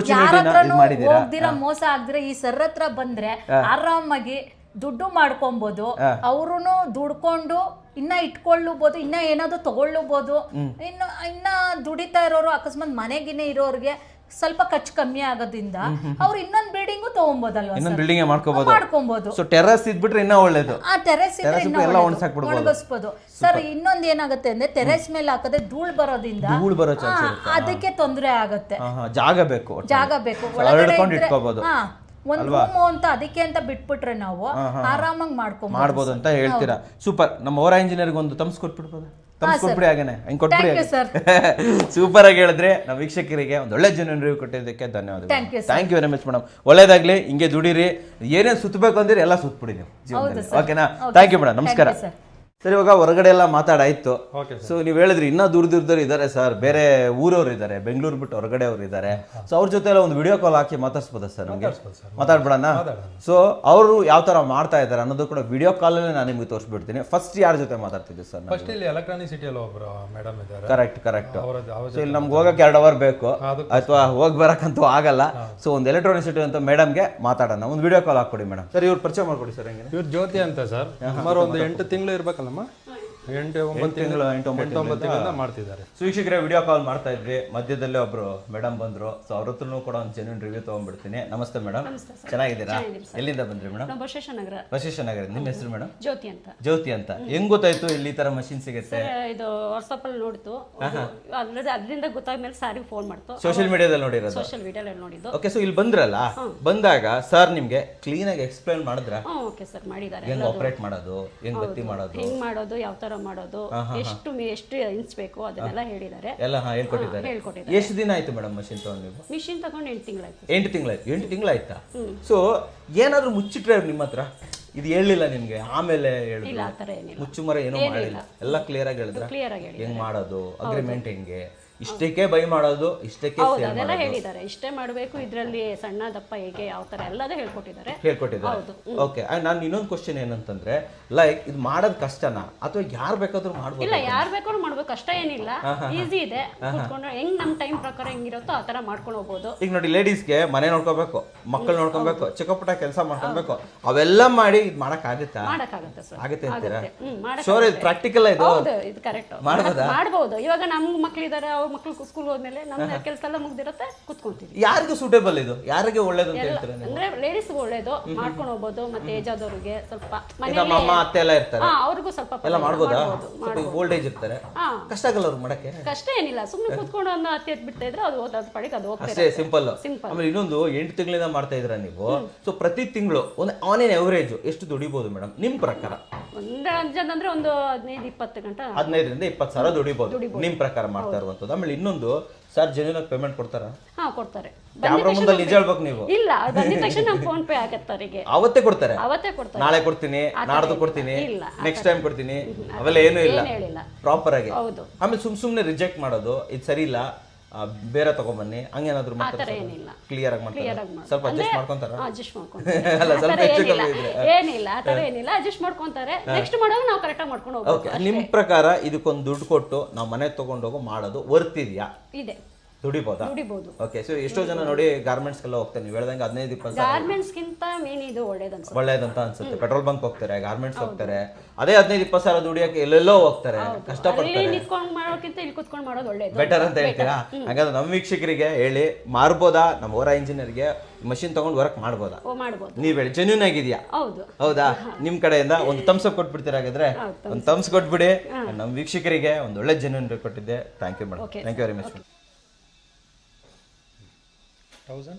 ಹೋಗ್ದಿರ ಮೋಸ ಆಗ್ದಿರ ಈ ಸರ್ ಹತ್ರ ಬಂದ್ರೆ ಆರಾಮಾಗಿ ದುಡ್ಡು ಮಾಡ್ಕೊಬಹುದು, ಅವ್ರುನು ದುಡ್ಕೊಂಡು ಇನ್ನ ಇಟ್ಕೊಳ್ಳಬಹುದು, ಇನ್ನ ಏನಾದ್ರು ತಗೊಳ್ಬಹುದು. ಇನ್ನ ದುಡಿತಾ ಇರೋರು ಅಕಸ್ಮಾತ್ ಮನೆಗಿನೇ ಇರೋರಿಗೆ ಸ್ವಲ್ಪ ಖರ್ಚು ಕಮ್ಮಿ ಆಗೋದ್ರಿಂದ ಅವ್ರು ಇನ್ನೊಂದು ಬಿಲ್ಡಿಂಗು ತಗೊಬೋದಲ್ವಾ ಇನ್ನೊಂದು ಬಿಲ್ಡಿಂಗ್ ಮಾಡ್ಕೋಬಹುದು. ಮಾಡ್ಕೊಬಹುದು. ಸೊ ಟೆರಸ್ ಇದ್ಬಿಟ್ರೆ ಇನ್ನೂ ಒಳ್ಳೇದು. ಆ ಟೆರೆಸ್ ಇದ್ರೆ ಇನ್ನೂ ಎಲ್ಲ ಒಣಸಾಕ್ಬಿಡ್ಬೋದು. ಒಣಗಿಸ್ಬೋದು ಸರ್. ಇನ್ನೊಂದು ಏನಾಗುತ್ತೆ ಅಂದ್ರೆ ಟೆರೆಸ್ ಮೇಲೆ ಹಾಕಿದ್ರೆ ಧೂಳು ಬರೋದ್ರಿಂದ ಧೂಳು ಬರೋ ಚಾನ್ಸ್ ಇರುತ್ತೆ. ಅದಕ್ಕೆ ತೊಂದರೆ ಆಗುತ್ತೆ. ಜಾಗ ಬೇಕು, ಜಾಗ ಬೇಕು. ಒಳಗಡೆ ಇಟ್ಕೋಬಹುದು. ಒಂದು ರೂಮು ಅಂತ ಅದಕ್ಕೆ ಅಂತ ಬಿಟ್ಬಿಟ್ರೆ ನಾವು ಆರಾಮಾಗಿ ಮಾಡ್ಬೋದು ಅಂತ ಹೇಳ್ತೀರಾ. ಸೂಪರ್. ನಮ್ಮ ಓರಾ ಇಂಜಿನಿಯರ್ಗೆ ಒಂದು ತಮ್ಸ್ ಕೊಟ್ಬಿಡ್ಬೋದು. ತಮ್ಸ್ ಕೊಟ್ಬಿಡಿ ಹಾಗೇನೆ, ಹಂಗೆ ಕೊಟ್ಬಿಡಿ. ಸೂಪರ್ ಆಗಿ ಹೇಳಿದ್ರೆ ನಮ್ಮ ವೀಕ್ಷಕರಿಗೆ ಒಂದು ಒಳ್ಳೆ ಜೆನ್ಯೂನ್ ರಿವ್ಯೂ ಕೊಟ್ಟಿದ್ದಕ್ಕೆ ಧನ್ಯವಾದಗಳು. Thank you very much madam. ಒಳ್ಳೇದಾಗ್ಲಿ, ಹಿಂಗೆ ದುಡೀರಿ. ಏನೇನು ಸುತ್ತಬೇಕು ಅಂದ್ರೆ ಎಲ್ಲ ಸುತ್ತಬಿಡಿ ನೀವು ಜೀವನದಲ್ಲಿ. ಓಕೆನಾ? Thank you madam. ನಮಸ್ಕಾರ ಸರ್. ಇವಾಗ ಹೊರಗಡೆ ಎಲ್ಲ ಮಾತಾಡಾಯ್ತು. ಸೊ ನೀವು ಹೇಳಿದ್ರಿ ಇನ್ನೂ ದೂರದವ್ರು ಇದ್ದಾರೆ ಸರ್, ಬೇರೆ ಊರವ್ರು ಇದ್ದಾರೆ, ಬೆಂಗಳೂರು ಬಿಟ್ಟು ಹೊರಗಡೆ ಅವ್ರು ಇದ್ದಾರೆ. ಸೊ ಅವ್ರ ಜೊತೆ ಎಲ್ಲ ಒಂದು ವಿಡಿಯೋ ಕಾಲ್ ಹಾಕಿ ಮಾತಾಡ್ಸ್ಬೋದಾ ಸರ್? ನಮಗೆ ಮಾತಾಡ್ಬಿಡೋಣ. ಸೊ ಅವರು ಯಾವ ಥರ ಮಾಡ್ತಾ ಇದ್ದಾರೆ ಅನ್ನೋದು ಕೂಡ ವಿಡಿಯೋ ಕಾಲಲ್ಲಿ ನಾನು ನಿಮಗೆ ತೋರಿಸ್ಬಿಡ್ತೀನಿ. ಫಸ್ಟ್ ಯಾರ ಜೊತೆ ಮಾತಾಡ್ತಿದ್ದೆ ಸರ್? ಫಸ್ಟ್ ಇಲ್ಲಿ ಎಲೆಕ್ಟ್ರಾನಿಕ್ ಸಿಟಿಯಲ್ಲಿ ಒಬ್ರು ಮೇಡಮ್ ಇದ್ದಾರೆ. ಕರೆಕ್ಟ್. ಸೊ ಇಲ್ಲಿ ನಮ್ಗೆ ಹೋಗಕ್ಕೆ 2 ಅವರ್ ಬೇಕು, ಅಥವಾ ಹೋಗಿ ಬರಕ್ಕಂತೂ ಆಗಲ್ಲ. ಸೊ ಒಂದು ಎಲೆಕ್ಟ್ರಾನಿಕ್ ಸಿಟಿ ಅಂತ ಮೇಡಮ್ಗೆ ಮಾತಾಡೋಣ. ಒಂದು ವಿಡಿಯೋ ಕಾಲ್ ಹಾಕೊಡಿ ಮೇಡಮ್. ಸರ್ ಇವ್ರು ಪರಿಚಯ ಮಾಡ್ಕೊಡಿ ಸರ್. ಹೆಂಗೆ? ಇವ್ರು ಜ್ಯೋತಿ ಅಂತ ಸರ್. ಸುಮಾರು ಒಂದು 8 ತಿಂಗಳು ಇರ್ಬೇಕಲ್ಲ, 8-9 ತಿಂಗಳಿಂದ ಮಾಡ್ತಿದ್ದಾರೆ. ಸೊ ವೀಕ್ಷಕರೇ, ವಿಡಿಯೋ ಕಾಲ್ ಮಾಡ್ತಾ ಇದ್ವಿ, ಮಧ್ಯದಲ್ಲೇ ಒಬ್ರು ಮೇಡಮ್ ಬಂದ್ರು. ಸೊ ಅವ್ರ ಹತ್ರನೂ ಕೂಡ ಒಂದು ಜೆನ್ಯೂನ್ ರಿವ್ಯೂ ತಗೊಂಡ್ಬಿಡ್ತೀನಿ. ನಮಸ್ತೆ ಮೇಡಮ್, ಚೆನ್ನಾಗಿದ್ದೀರಾ? ಎಲ್ಲಿಂದ ಬಂದ್ರಿ ಮೇಡಮ್? ಬಸವೇಶ್ವರ ನಗರ. ನಿಮ್ಮ ಹೆಸರು ಮೇಡಮ್? ಜ್ಯೋತಿ ಅಂತ. ಹೆಂಗ್ ಗೊತ್ತಾಯ್ತು ಇಲ್ಲಿ ತರ ಮಷಿನ್ ಸಿಗುತ್ತೆ? ಇದು ವಾಟ್ಸ್ಆಪ್ ಅಲ್ಲಿ ನೋಡಿತು, ಅದರಿಂದ ಗೊತ್ತಾದ್ಮೇಲೆ ಸಾರಿಗೆ ಫೋನ್ ಮಾಡ್ತು. ಸೋಷಿಯಲ್ ಮೀಡಿಯಾದಲ್ಲಿ ನೋಡಿರೋದು? ಸೋಷಿಯಲ್ ಮೀಡಿಯಾದಲ್ಲಿ ನೋಡಿದ್ದು. ಓಕೆ. ಸೊ ಇಲ್ಲಿ ಬಂದ್ರಲ್ಲ, ಬಂದಾಗ ಸರ್ ನಿಮ್ಗೆ ಕ್ಲೀನ್ ಆಗಿ ಎಕ್ಸ್ಪ್ಲೈನ್ ಮಾಡಿದ್ರ? ಓಕೆ ಸರ್, ಮಾಡಿದ್ದಾರೆ. ಹೆಂಗ್ ಆಪರೇಟ್ ಮಾಡೋದು, ಹೆಂಗ್ ಬತ್ತಿ ಮಾಡೋದು, ಹೆಂಗ್ ಮಾಡೋದು, ಯಾವ ತರ ಮಾಡೋದು, ಎಷ್ಟು ಇಂಚ್ ಬೇಕು ಅದನ್ನೆಲ್ಲ ಹೇಳಿದ್ದಾರೆ. ಎಲ್ಲ ಹೇಳ್ಕೊಟ್ಟಿದ್ದಾರೆ. ಎಷ್ಟು ದಿನ ಆಯ್ತು ಮೇಡಮ್ ಮಷಿನ್ ತಗೊಂಡು ನೀವು? ಮಿಷಿನ್ ತಗೊಂಡು 8 ತಿಂಗಳಾಯ್ತು. 8 ತಿಂಗಳಾಯ್ತಾ? ಸೊ ಏನಾದ್ರು ಮುಚ್ಚಿಟ್ರೆ ನಿಮ್ಮ ಹತ್ರ ಇದು ಹೇಳಿಲ್ಲ ನಿಮ್ಗೆ? ಆಮೇಲೆ ಇಲ್ಲ, ಆ ತರ ಏನಿಲ್ಲ. ಮುಚ್ಚು ಮರ ಏನೋ ಮಾಡಿಲ್ಲ, ಎಲ್ಲ ಕ್ಲಿಯರ್ ಆಗಿ ಹೇಳಿದ್ರ? ಕ್ಲಿಯರ್ ಆಗಿ ಹೇಳಿ ಹೆಂಗ್ ಮಾಡೋದು, ಅಗ್ರಿಮೆಂಟ್ ಹೆಂಗೆ, ಇಷ್ಟಕ್ಕೆ ಬೈ ಮಾಡೋದು, ಇಷ್ಟಕ್ಕೆ ಅದೆಲ್ಲ ಹೇಳಿದ್ದಾರೆ. ಇಷ್ಟೇ ಮಾಡಬೇಕು, ಇದರಲ್ಲಿ ಸಣ್ಣ ದಪ್ಪ ಹೇಗೆ, ಯಾವ ತರ ಎಲ್ಲದೂ ಹೇಳ್ಕೊಟ್ಟಿದ್ದಾರೆ. ಓಕೆ. ನಾನು ಇನ್ನೊಂದು ಕ್ವಶನ್ ಏನಂತಂದ್ರೆ, ಲೈಕ್ ಇದು ಮಾಡೋದು ಕಷ್ಟನಾ ಅಥವಾ ಯಾರು ಬೇಕಾದ್ರೂ ಮಾಡ್ಬೋದು? ಇಲ್ಲ, ಯಾರು ಬೇಕಾದ್ರೂ ಮಾಡ್ಬೇಕು, ಕಷ್ಟ ಏನಿಲ್ಲ, ಈಸಿ ಇದೆ. ಕೂತ್ಕೊಂಡು ಹೆಂಗ್ ನಮ್ ಟೈಮ್ ಪ್ರಕಾರ ಹೆಂಗಿರುತ್ತೋ ಆ ತರ ಮಾಡ್ಕೊಂಡು ಹೋಗ್ಬೋದು. ಈಗ ನೋಡಿ, ಲೇಡೀಸ್ಗೆ ಮನೆ ನೋಡ್ಕೋಬೇಕು, ಮಕ್ಕಳು ನೋಡ್ಕೊಬೇಕು, ಚಿಕ್ಕಪುಟ್ಟ ಕೆಲಸ ಮಾಡ್ಕೊಬೇಕು, ಅವೆಲ್ಲ ಮಾಡಿ ಇದು ಮಾಡಕ್ ಆಗುತ್ತಾ? ಮಾಡಕ್ಕಾಗತ್ತೆ ಸರ್. ಆಗುತ್ತೆ ಅಂತೀರಾ? ಶೋರ್ ಇದು ಪ್ರಾಕ್ಟಿಕಲ್ ಇದು? ಹೌದು, ಇದು ಕರೆಕ್ಟ್. ಮಾಡ್ಬೋದು. ಇವಾಗ ನಮ್ ಮಕ್ಳಿದಾರೆ, ಅವ್ರ ಮಕ್ಳು ಸ್ಕೂಲ್ ಹೋದ್ಮೇಲೆ ನಮ್ಮ ಕೆಲಸ ಎಲ್ಲ ಮುಗ್ದಿರುತ್ತೆ, ಕುತ್ಕೊಂತೀವಿ. ಯಾರಿಗೂ ಸೂಟೇಬಲ್ ಇದು? ಯಾರಿಗೆ ಒಳ್ಳೇದು ಅಂತ ಹೇಳ್ತಾರೆ? ಅಂದ್ರೆ ಲೇಡೀಸ್ ಒಳ್ಳೇದು, ಮಾಡ್ಕೊಂಡು ಹೋಗ್ಬೋದು. ಮತ್ತೆ ಏಜ್ ಆದವ್ರಿಗೆ ಸ್ವಲ್ಪ ನಮ್ಮ ಅಮ್ಮ ಅತ್ತೆ ಎಲ್ಲ ಇರ್ತಾರೆ, ಅವ್ರಿಗೂ ಸ್ವಲ್ಪ ಎಲ್ಲ ಮಾಡ್ಬೋದಾ? ಓಲ್ಡ್ ಏಜ್ ಇರ್ತಾರೆ, ಕಷ್ಟ ಆಗಲ್ಲ ಅವ್ರು ಮಾಡಕ್ಕೆ? ಕಷ್ಟ ಏನಿಲ್ಲ, ಸುಮ್ಮನೆ ಕುತ್ಕೊಂಡು ಒಂದು ಹತ್ತಿ ಬಿಡ್ತಾ ಇದ್ರೆ ಅದು ಅದ್ರ ಪಡಿಗೆ ಅದು ಹೋಗ್ತದೆ ಅಷ್ಟೇ, ಸಿಂಪಲ್. ಆಮೇಲೆ ಇನ್ನೊಂದು 8 ತಿಂಗಳಿಂದ ಮಾಡ್ತಾ ಇದ್ರ ನೀವು. ಸೊ ಪ್ರತಿ ತಿಂಗಳು ಒಂದು ಆನ್ ಎನ್ ಎವರೇಜ್ ಎಷ್ಟು ದುಡಿಬಹುದು ಮೇಡಮ್ ನಿಮ್ ಪ್ರಕಾರ? ಅಂದ್ರೆ ಒಂದು 15-20 ಗಂಟೆ, 15ರಿಂದ 20 ಸಾವಿರ ದುಡಿಬಹುದು ನಿಮ್ ಪ್ರಕಾರ ಮಾಡ್ತಾ ಇರುವಂತದ್ದು. ಆಮೇಲೆ ಇನ್ನೊಂದು ಸರ್, ಜೆನ್ಯೂನ್ ಆಗಿ ಪೇಮೆಂಟ್ ಕೊಡ್ತಾರಾ? ಕೊಡ್ತಾರೆ. ಕ್ಯಾಮ್ರಾ ಮುಂದೆ ನಿಜ ಹೇಳ್ಬೇಕು ನೀವು? ಇಲ್ಲ, ಬಂದಿದ ತಕ್ಷಣ ನಾವು ಫೋನ್ ಪೇ ಆಗತ್ತವರಿಗೆ. ಅವತ್ತೇ ಕೊಡ್ತಾರೆ? ಅವತ್ತೇ ಕೊಡ್ತಾರೆ. ನಾಳೆ ಕೊಡ್ತೀನಿ, ನಾಡ್ದು ಕೊಡ್ತೀನಿ, ನೆಕ್ಸ್ಟ್ ಟೈಮ್ ಕೊಡ್ತೀನಿ, ಅವೆಲ್ಲ ಏನೂ ಇಲ್ಲ, ಪ್ರಾಪರ್ ಆಗಿ. ಆಮೇಲೆ ಸುಮ್ನೆ ರಿಜೆಕ್ಟ್ ಮಾಡೋದು, ಇದು ಸರಿ ಇಲ್ಲ, ಬೇರೆ ತಗೊಂಬನ್ನಿ, ಹಂಗೇನಾದ್ರು ಕ್ಲಿಯರ್ ಆಗಿ ಮಾಡ್ತಾರೆ? ಸ್ವಲ್ಪ ಅಡ್ಜಸ್ಟ್ ಮಾಡ್ಕೊಂತಾರ? ಏನಿಲ್ಲ, ಆ ತರ ಏನಿಲ್ಲ, ಅಡ್ಜಸ್ಟ್ ಮಾಡ್ಕೊಂತಾರೆ. ನೆಕ್ಸ್ಟ್ ಮಾಡೋದು ನಾವು ಕರೆಕ್ಟ್ ಆಗಿ ಮಾಡ್ಕೊಂಡು ಹೋಗ್ಬೇಕು. ನಿಮ್ ಪ್ರಕಾರ ಇದಕ್ಕೊಂದು ದುಡ್ಡು ಕೊಟ್ಟು ನಾವು ಮನೆ ತಗೊಂಡೋಗೋ ಮಾಡೋದು ವರ್ತ್ ಇದೆಯಾ? ಇದೆ, ದುಡಿಬಹುದಾ? ಓಕೆ. ಸೊ ಎಷ್ಟೋ ಜನ ನೋಡಿ ಗಾರ್ಮೆಂಟ್ಸ್ ಎಲ್ಲ ಹೋಗ್ತಾರೆ, ನೀವು ಹೇಳ್ದಂಗೆ 15-20 ಗಾರ್ಮೆಂಟ್ಸ್ ಗಿಂತ ಮೇನ್ ಇದು ಒಳ್ಳೇದಂತ ಅನ್ಸುತ್ತೆ. ಪೆಟ್ರೋಲ್ ಬಂಕ್ ಹೋಗ್ತಾರೆ, ಗಾರ್ಮೆಂಟ್ಸ್ ಹೋಗ್ತಾರೆ, ಅದೇ 15-20 ಸಾವಿರ ದುಡಿಯಕ್ಕೆ ಎಲ್ಲೆಲ್ಲೋ ಹೋಗ್ತಾರೆ, ಕಷ್ಟಪಡ್ತಾರೆ. ನಿಂತ್ಕೊಂಡು ಮಾಡೋಕ್ಕಿಂತ ಇಲ್ಲಿ ಕುತ್ಕೊಂಡು ಮಾಡೋದು ಒಳ್ಳೇದು, ಬೆಟರ್ ಅಂತ ಹೇಳ್ತೀರಾ? ಹಾಗಾದ್ರೆ ನಮ್ಮ ವೀಕ್ಷಕರಿಗೆ ಹೇಳಿ, ಮಾರ್ಬೋದಾ? ನಮ್ಮ ಓರಾ ಇಂಜಿನಿಯರ್ಗೆ ಮಷಿನ್ ತಗೊಂಡು ವರ್ಕ್ ಮಾಡ್ಬೋದಾ? ನೀವ್ ಹೇಳಿ, ಜೆನ್ಯೂನ್ ಆಗಿದ್ಯಾ? ಹೌದಾ? ನಿಮ್ ಕಡೆಯಿಂದ ಒಂದು ಥಮ್ಸ್ ಅಪ್ ಕೊಟ್ಬಿಡ್ತೀರಾ? ಹಾಗಾದ್ರೆ ಒಂದು ಥಮ್ಸ್ ಕೊಟ್ಬಿಡಿ. ನಮ್ಮ ವೀಕ್ಷಕರಿಗೆ ಒಂದು ಒಳ್ಳೆ ಜೆನ್ಯೂನ್ ಕೊಟ್ಟಿದ್ದೆ. Thank you madam, thank you very much. 1000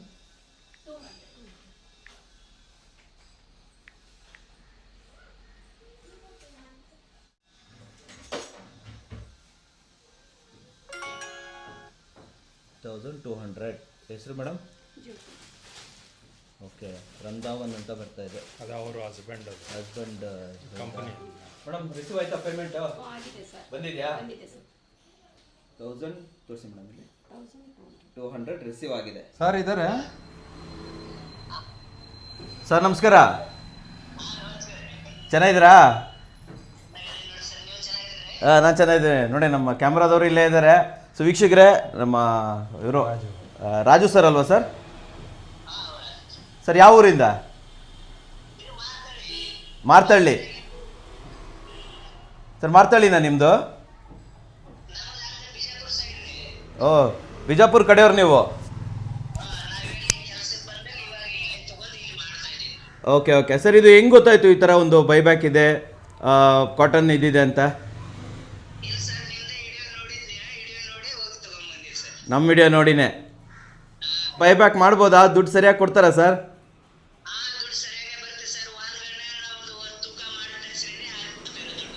1200. ಹೆಸರು ಮೇಡಮ್? ಓಕೆ. ವೃಂದಾವನ್ ಅಂತ ಬರ್ತಾ ಇದೆ. ಅದು ಅವರು ಹಸ್ಬೆಂಡ್ ಕಂಪನಿ. ಮೇಡಮ್ ರಿಸೀವ್ ಆಯ್ತಾ ಪೇಮೆಂಟ್? ಬಂದಿದೆಯಾ? 1000 ತೋರಿಸಿ ಮೇಡಮ್. ಇಲ್ಲಿ 200 ರಿಸೀವ್ ಆಗಿದೆ. ಸರ್ ಇದ್ದಾರೆ? ಸರ್ ನಮಸ್ಕಾರ, ಚೆನ್ನಾಗಿದ್ದೀರಾ? ನಾನು ಚೆನ್ನಾಗಿದ್ದೀನಿ ನೋಡಿ. ನಮ್ಮ ಕ್ಯಾಮ್ರಾದವರು ಇಲ್ಲೇ ಇದ್ದಾರೆ. ಸೊ ವೀಕ್ಷಕರೇ, ನಮ್ಮ ಇವರು ರಾಜು ಸರ್ ಅಲ್ವಾ ಸರ್? ಸರ್ ಯಾವ ಊರಿಂದ? ಮಾರ್ತಳ್ಳಿ. ಸರ್ ಮಾರ್ತಳ್ಳಿನಾ ನಿಮ್ಮದು? ಓ, ಬಿಜಾಪುರ ಕಡೆಯವ್ರು ನೀವು? ಓಕೆ ಓಕೆ ಸರ್, ಇದು ಹೆಂಗೆ ಗೊತ್ತಾಯಿತು ಈ ಥರ ಒಂದು ಬೈಬ್ಯಾಕ್ ಇದೆ, ಕಾಟನ್ ಇದಿದೆ ಅಂತ? ನಮ್ಮ ವಿಡಿಯೋ ನೋಡಿನೇ ಬೈಬ್ಯಾಕ್ ಮಾಡ್ಬೋದಾ? ದುಡ್ಡು ಸರಿಯಾಗಿ ಕೊಡ್ತಾರಾ ಸರ್?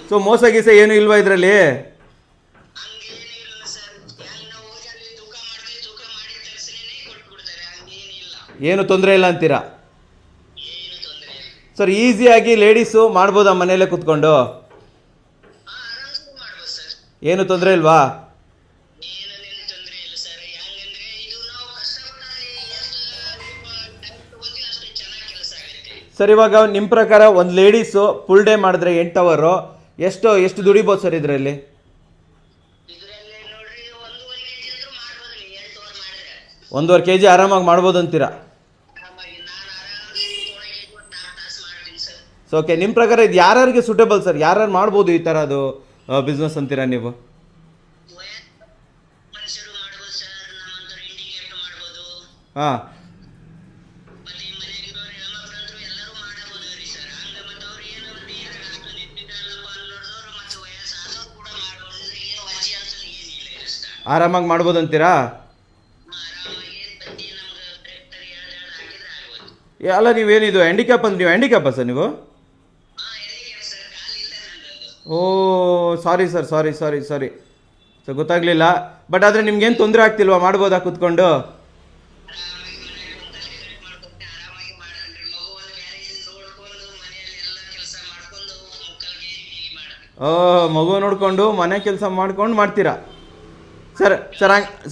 ಸೊ ಮೋಸ ಗೀಸ ಏನೂ ಇಲ್ವಾ ಇದರಲ್ಲಿ? ಏನು ತೊಂದರೆ ಇಲ್ಲ ಅಂತೀರಾ ಸರ್? ಈಸಿಯಾಗಿ ಲೇಡೀಸು ಮಾಡ್ಬೋದಾ ಮನೆಯಲ್ಲೇ ಕೂತ್ಕೊಂಡು? ಏನು ತೊಂದರೆ ಇಲ್ವಾ? ಸರ್ ಇವಾಗ ನಿಮ್ಮ ಪ್ರಕಾರ ಒಂದು ಲೇಡೀಸು ಫುಲ್ ಡೇ ಮಾಡಿದ್ರೆ 8 ಅವರು ಎಷ್ಟು ದುಡಿಬೋದು ಸರ್ ಇದರಲ್ಲಿ? 1.5 kg ಆರಾಮಾಗಿ ಮಾಡ್ಬೋದು ಅಂತೀರಾ? ಸೊ ಓಕೆ, ನಿಮ್ಮ ಪ್ರಕಾರ ಇದು ಯಾರ್ಯಾರಿಗೆ ಸೂಟೇಬಲ್ ಸರ್? ಯಾರ್ಯಾರು ಮಾಡ್ಬೋದು ಈ ಥರದ್ದು ಬಿಸ್ನೆಸ್ ಅಂತೀರಾ ನೀವು? ಹಾಂ ಆರಾಮಾಗಿ ಮಾಡ್ಬೋದು ಅಂತೀರಾ? ಅಲ್ಲ ನೀವೇನಿದು ಹ್ಯಾಂಡಿಕ್ಯಾಪ್ ಅಂದ್ರೆ ನೀವು ಹ್ಯಾಂಡಿಕ್ಯಾಪಾ ಸರ್ ನೀವು? ಓ ಸಾರಿ ಸರ್, ಸಾರಿ ಸಾರಿ ಸಾರಿ ಸರ್, ಗೊತ್ತಾಗಲಿಲ್ಲ. ಬಟ್ ಆದರೆ ನಿಮ್ಗೇನು ತೊಂದರೆ ಆಗ್ತಿಲ್ವಾ? ಮಾಡ್ಬೋದಾ ಕೂತ್ಕೊಂಡು? ಓ ಮಗು ನೋಡಿಕೊಂಡು ಮನೆ ಕೆಲಸ ಮಾಡ್ಕೊಂಡು ಮಾಡ್ತೀರಾ ಸರ್?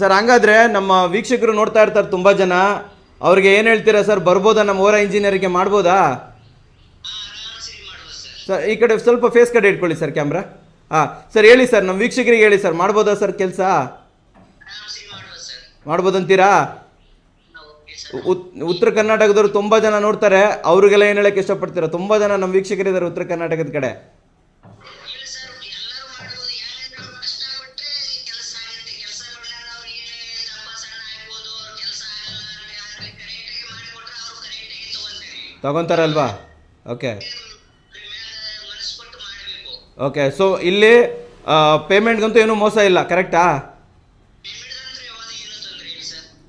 ಸರ್ ಹಂಗಾದ್ರೆ ನಮ್ಮ ವೀಕ್ಷಕರು ನೋಡ್ತಾ ಇರ್ತಾರೆ ತುಂಬ ಜನ, ಅವ್ರಿಗೆ ಏನು ಹೇಳ್ತೀರಾ ಸರ್? ಬರ್ಬೋದಾ ನಮ್ಮ ಓರಾ ಇಂಜಿನಿಯರಿಗೆ? ಮಾಡ್ಬೋದಾ ಸರ್? ಈ ಕಡೆ ಸ್ವಲ್ಪ ಫೇಸ್ ಕಡೆ ಇಟ್ಕೊಳ್ಳಿ ಸರ್ ಕ್ಯಾಮ್ರಾ. ಹಾಂ ಸರ್ ಹೇಳಿ ಸರ್, ನಮ್ಮ ವೀಕ್ಷಕರಿಗೆ ಹೇಳಿ ಸರ್, ಮಾಡ್ಬೋದಾ ಸರ್ ಕೆಲಸ? ಮಾಡ್ಬೋದಂತೀರಾ? ಉತ್ತರ ಕರ್ನಾಟಕದವರು ತುಂಬ ಜನ ನೋಡ್ತಾರೆ, ಅವ್ರಿಗೆಲ್ಲ ಏನು ಹೇಳಕ್ಕೆ ಇಷ್ಟಪಡ್ತೀರಾ? ತುಂಬ ಜನ ನಮ್ಮ ವೀಕ್ಷಕರಿದ್ದಾರೆ ಉತ್ತರ ಕರ್ನಾಟಕದ ಕಡೆ. ತಗೊತಾರಲ್ವಾ? ಓಕೆ ಓಕೆ, ಸೊ ಇಲ್ಲಿ ಪೇಮೆಂಟ್ಗಂತೂ ಏನೂ ಮೋಸ ಇಲ್ಲ, ಕರೆಕ್ಟಾ?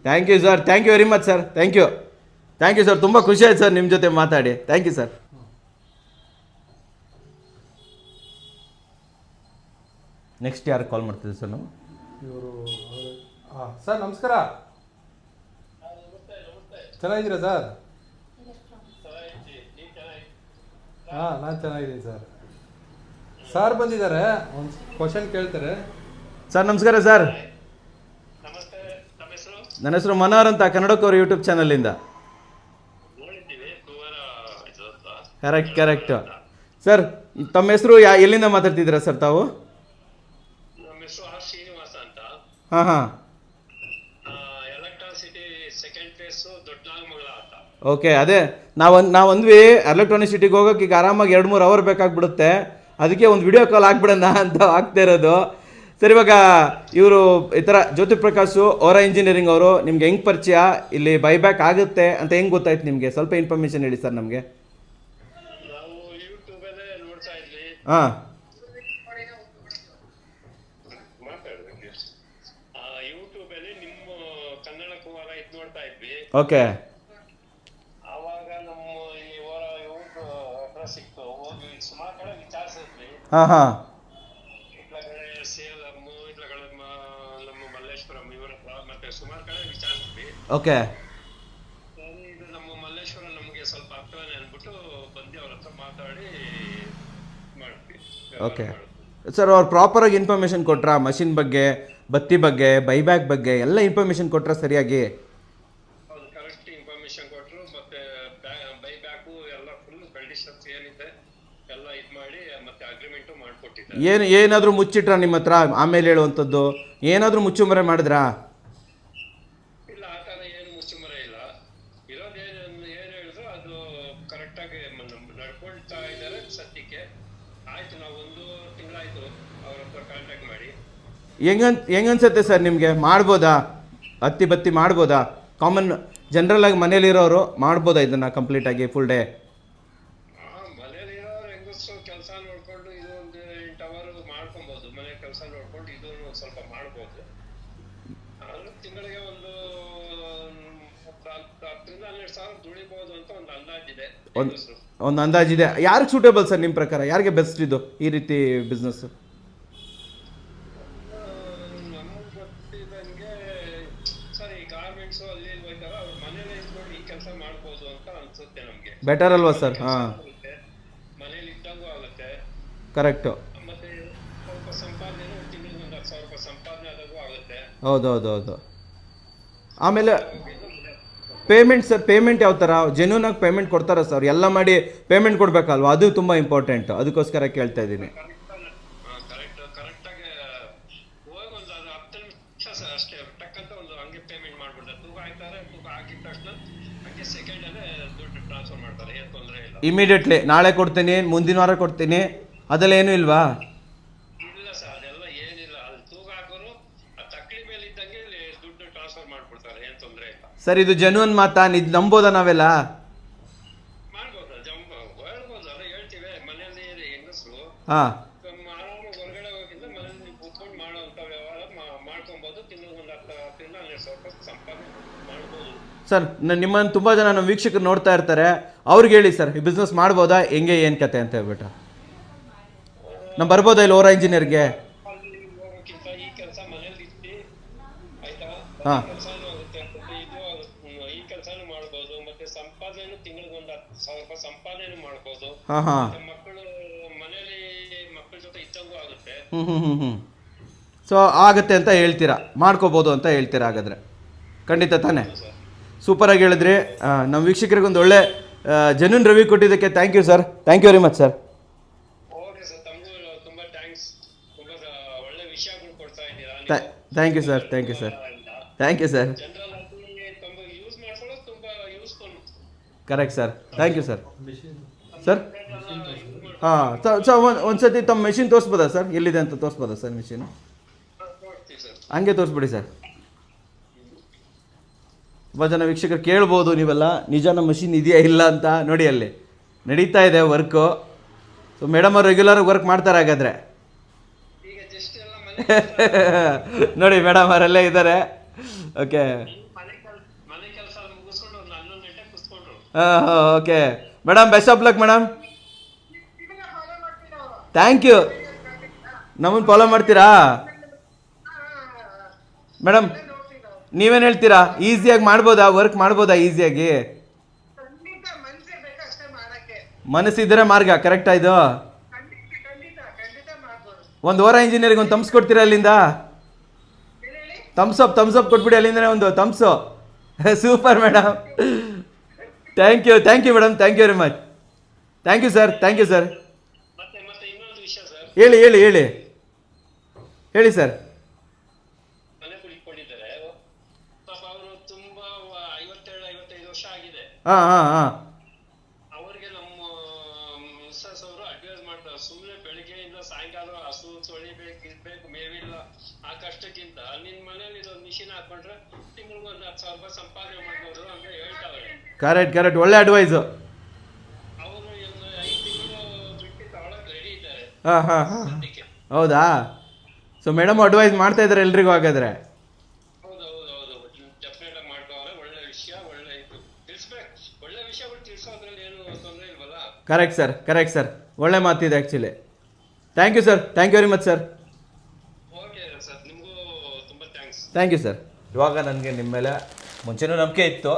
Thank you sir, thank you very much sir, thank you sir, ತುಂಬ ಖುಷಿ ಆಯ್ತು ಸರ್ ನಿಮ್ಮ ಜೊತೆ ಮಾತಾಡಿ. Thank you sir. ನೆಕ್ಸ್ಟ್ ಯಾರು ಕಾಲ್ ಮಾಡ್ತಿದ್ದೀವಿ ಸರ್ ನಾವು? ಇವರು ಸರ್ ನಮಸ್ಕಾರ, ಚೆನ್ನಾಗಿದ್ದೀರಾ ಸರ್? ಹಾಂ ನಾನು ಚೆನ್ನಾಗಿದ್ದೀನಿ ಸರ್. ಸರ್ ಬಂದಿದ್ದಾರೆ, ಒಂದು ಕ್ವಶನ್ ಕೇಳ್ತಾರೆ. ಸರ್ ನಮಸ್ಕಾರ ಸರ್. ನನ್ನ ಹೆಸರು ಮನೋಹರ್ ಅಂತ, ಕನ್ನಡಕ್ಕವರು ಯೂಟ್ಯೂಬ್ ಚಾನಲಿಂದ. Correct sir. ತಮ್ಮ ಹೆಸರು ಎಲ್ಲಿಂದ ಮಾತಾಡ್ತಿದ್ದೀರಾ ಸರ್ ತಾವು? ಹಾಂ ಹಾಂ ಓಕೆ, ಅದೇ ನಾವೊಂದ್ವಿ ಎಲೆಕ್ಟ್ರಾನಿಕ್ ಸಿಟಿಗೆ ಹೋಗೋಕೆ ಈಗ ಆರಾಮಾಗಿ 2-3 ಅವರ್ ಬೇಕಾಗ್ಬಿಡುತ್ತೆ, ಅದಕ್ಕೆ ಒಂದು ವಿಡಿಯೋ ಕಾಲ್ ಆಗ್ಬಿಡೋಣ ಅಂತ ಆಗ್ತಾ ಇರೋದು. ಸರ್ ಇವಾಗ ಇವರು ಈ ಥರ ಜ್ಯೋತಿ ಪ್ರಕಾಶು ಓರಾ ಇಂಜಿನಿಯರಿಂಗ್ ಅವರು ನಿಮ್ಗೆ ಹೆಂಗೆ ಪರಿಚಯ, ಇಲ್ಲಿ ಬೈಬ್ಯಾಕ್ ಆಗುತ್ತೆ ಅಂತ ಹೆಂಗೆ ಗೊತ್ತಾಯ್ತು ನಿಮಗೆ? ಸ್ವಲ್ಪ ಇನ್ಫಾರ್ಮೇಷನ್ ಹೇಳಿ ಸರ್ ನಮಗೆ. ಹಾಂ ಓಕೆ ಹಾಂ ಹಾಂ ಓಕೆ ಓಕೆ ಸರ್, ಅವ್ರು ಪ್ರಾಪರಾಗಿ ಇನ್ಫಾರ್ಮೇಷನ್ ಕೊಟ್ರಾ? ಮಷಿನ್ ಬಗ್ಗೆ, ಬತ್ತಿ ಬಗ್ಗೆ, ಬೈಬ್ಯಾಕ್ ಬಗ್ಗೆ ಎಲ್ಲ ಇನ್ಫಾರ್ಮೇಷನ್ ಕೊಟ್ರಾ ಸರಿಯಾಗಿ? ಏನಾದರೂ ಮುಚ್ಚಿಟ್ರಾ ನಿಮ್ಮ ಹತ್ರ? ಆಮೇಲೆ ಹೇಳುವಂಥದ್ದು ಏನಾದರೂ ಮುಚ್ಚುಮರೆ ಮಾಡಿದ್ರಾ? ಹೆಂಗನ್ಸುತ್ತೆ ಸರ್ ನಿಮಗೆ? ಮಾಡ್ಬೋದಾ? ಹತ್ತಿ ಬತ್ತಿ ಮಾಡ್ಬೋದಾ? ಕಾಮನ್ ಜನರಲ್ ಆಗಿ ಮನೇಲಿರೋರು ಮಾಡ್ಬೋದಾ ಇದನ್ನು ಕಂಪ್ಲೀಟಾಗಿ ಫುಲ್ ಡೇ? ಒಂದು ಅಂದಾಜಿದೆ. ಯಾರಿಗೆ ಸೂಟೇಬಲ್ ಸರ್ ನಿಮ್ಮ ಪ್ರಕಾರ? ಯಾರಿಗೆ ಬೆಸ್ಟ್ ಇದು ಈ ರೀತಿ ಬಿಸ್ನೆಸ್? ಬೆಟರ್ ಅಲ್ವಾ ಸರ್? ಹಾಂ, ಕರೆಕ್ಟು. ಹೌದೌದೌದು. ಆಮೇಲೆ ಪೇಮೆಂಟ್ ಸರ್, ಪೇಮೆಂಟ್ ಯಾವ ಥರ? ಜೆನ್ಯೂನಾಗಿ ಪೇಮೆಂಟ್ ಕೊಡ್ತಾರಾ ಸರ್? ಎಲ್ಲ ಮಾಡಿ ಪೇಮೆಂಟ್ ಕೊಡಬೇಕಲ್ವ? ಅದು ತುಂಬ ಇಂಪಾರ್ಟೆಂಟು, ಅದಕ್ಕೋಸ್ಕರ ಕೇಳ್ತಾ ಇದ್ದೀನಿ. ಇಮಿಡಿಯೇಟ್ಲಿ ನಾಳೆ ಕೊಡ್ತೀನಿ, ಮುಂದಿನ ವಾರ ಕೊಡ್ತೀನಿ, ಅದೆಲ್ಲ ಏನೂ ಇಲ್ವಾ? ಸರ್ ಇದು ಜೆನ್ಯೂನ್ ಮಾತಾ? ಇದು ನಂಬೋದಾ ನಾವೆಲ್ಲ? ಹಾಂ, ಸರ್ ನಿಮ್ಮನ್ನು ತುಂಬ ಜನ ನಮ್ಮ ವೀಕ್ಷಕರು ನೋಡ್ತಾ ಇರ್ತಾರೆ, ಅವ್ರಿಗೆ ಹೇಳಿ ಸರ್, ಈ ಬಿಸ್ನೆಸ್ ಮಾಡ್ಬೋದಾ, ಹೆಂಗೆ ಏನು ಕತೆ ಅಂತ ಹೇಳ್ಬಿಟ್ಟು. ನಾವು ಬರ್ಬೋದಾ ಇಲ್ಲಿ ಓರಾ ಇಂಜಿನಿಯರ್ಗೆ? ಹಾಂ, ಹಾಂ ಹಾಂ, ಸೊ ಆಗುತ್ತೆ ಅಂತ ಹೇಳ್ತೀರಾ, ಮಾಡ್ಕೋಬೋದು ಅಂತ ಹೇಳ್ತೀರಾ ಹಾಗಾದರೆ? ಖಂಡಿತ ತಾನೇ? ಸೂಪರಾಗಿ ಹೇಳಿದ್ರಿ. ನಮ್ಮ ವೀಕ್ಷಕರಿಗೆ ಒಂದು ಒಳ್ಳೆ ಜೆನ್ಯೂನ್ ರಿವ್ಯೂ ಕೊಟ್ಟಿದ್ದಕ್ಕೆ thank you sir. Thank you very much sir. Thank you sir, thank you sir, thank you sir. Correct sir, thank you sir. Sir ಹಾಂ, ಸರ್ ಒಂದು ಸತಿ ತಮ್ಮ ಮೆಷಿನ್ ತೋರಿಸ್ಬೋದಾ ಸರ್? ಎಲ್ಲಿದೆ ಅಂತ ತೋರಿಸ್ಬೋದಾ ಸರ್ ಮೆಷಿನ್? ಹಂಗೆ ತೋರಿಸ್ಬಿಡಿ ಸರ್. ತುಂಬ ಜನ ವೀಕ್ಷಕರು ಕೇಳ್ಬೋದು ನೀವೆಲ್ಲ, ನಿಜ ನಮ್ಮ ಮಷಿನ್ ಇದೆಯಾ ಇಲ್ಲ ಅಂತ. ನೋಡಿ ಅಲ್ಲಿ ನಡೀತಾ ಇದೆ ವರ್ಕು. ಸೊ ಮೇಡಮ್ ಅವ್ರು ರೆಗ್ಯುಲರಾಗಿ ವರ್ಕ್ ಮಾಡ್ತಾರೆ ಹಾಗಾದರೆ. ನೋಡಿ ಮೇಡಮ್ ಅವರಲ್ಲೇ ಇದ್ದಾರೆ. ಓಕೆ, ಹಾಂ ಹಾಂ, okay madam, best of luck madam. Thank you. ನಮ್ಮನ್ನು ಫಾಲೋ ಮಾಡ್ತೀರಾ ಮೇಡಮ್? ನೀವೇನು ಹೇಳ್ತೀರಾ? ಈಸಿಯಾಗಿ ಮಾಡ್ಬೋದಾ ವರ್ಕ್? ಮಾಡ್ಬೋದಾ ಈಸಿಯಾಗಿ? ಮನಸ್ಸಿದ್ರೆ ಮಾರ್ಗ. ಕರೆಕ್ಟಾ ಇದು? ಒಂದು ಓರಾ ಇಂಜಿನಿಯರ್ಗೆ ಒಂದು ತಮ್ಸ್ ಕೊಡ್ತೀರಾ ಅಲ್ಲಿಂದ? ಥಮ್ಸಪ್ ಕೊಟ್ಬಿಡಿ ಅಲ್ಲಿಂದನೇ ಒಂದು Thums. Super madam, thank you madam, thank you very much. Thank you sir, thank you sir. ಹೇಳಿ ಹೇಳಿ ಹೇಳಿ ಹೇಳಿ ಸರ್. ಹಾಂ ಹಾಂ ಹಾಂ, ಅವರಿಗೆ ನಮ್ಮ ಮಿಸ್ಸಸ್ ಅವರು ಅಡ್ವೈಸ್ ಮಾಡ್ತಾರೆ, ಸುಮ್ಮನೆ ಬೆಳಿಗ್ಗೆಯಿಂದ ಸಾಯಂಕಾಲ ಹಸು ತೊಳಿಬೇಕು, ಇರ್ಬೇಕು, ಮೇವಿಲ್ಲ, ಆ ಕಷ್ಟಕ್ಕಿಂತ ನಿನ್ ಮನೇಲಿ ಇದೊಂದು ಮಿಷಿನ್ ಹಾಕೊಂಡ್ರೆ ತಿಂಗಳಿಗೆ ಒಂದು 10,000 ರೂಪಾಯಿ ಸಂಪಾದನೆ ಮಾಡ್ಬೋದು ಅಂತ ಹೇಳ್ತಾವ್ರೆ. ಕರೆಕ್ಟ್, ಒಳ್ಳೆ ಅಡ್ವೈಸು. ಅವರು 5 ತಿಂಗಳು ಬಿಟ್ಟು ತಗೊಳಕ್ ರೆಡಿ ಇದ್ದಾರೆ. ಹಾಂ ಹಾಂ ಹಾಂ, ಹೌದಾ? ಸೊ ಮೇಡಮ್ ಅಡ್ವೈಸ್ ಮಾಡ್ತಾ ಇದ್ದಾರೆ ಎಲ್ರಿಗೂ ಹಾಗಾದ್ರೆ? ಕರೆಕ್ಟ್ ಸರ್, ಒಳ್ಳೆ ಮಾತಿದೆ actually. Thank you sir, thank you very much sir. Thank you sir. ಇವಾಗ ನನಗೆ ನಿಮ್ಮ ಮೇಲೆ ಮುಂಚೆನೂ ನಂಬಿಕೆ ಇತ್ತು,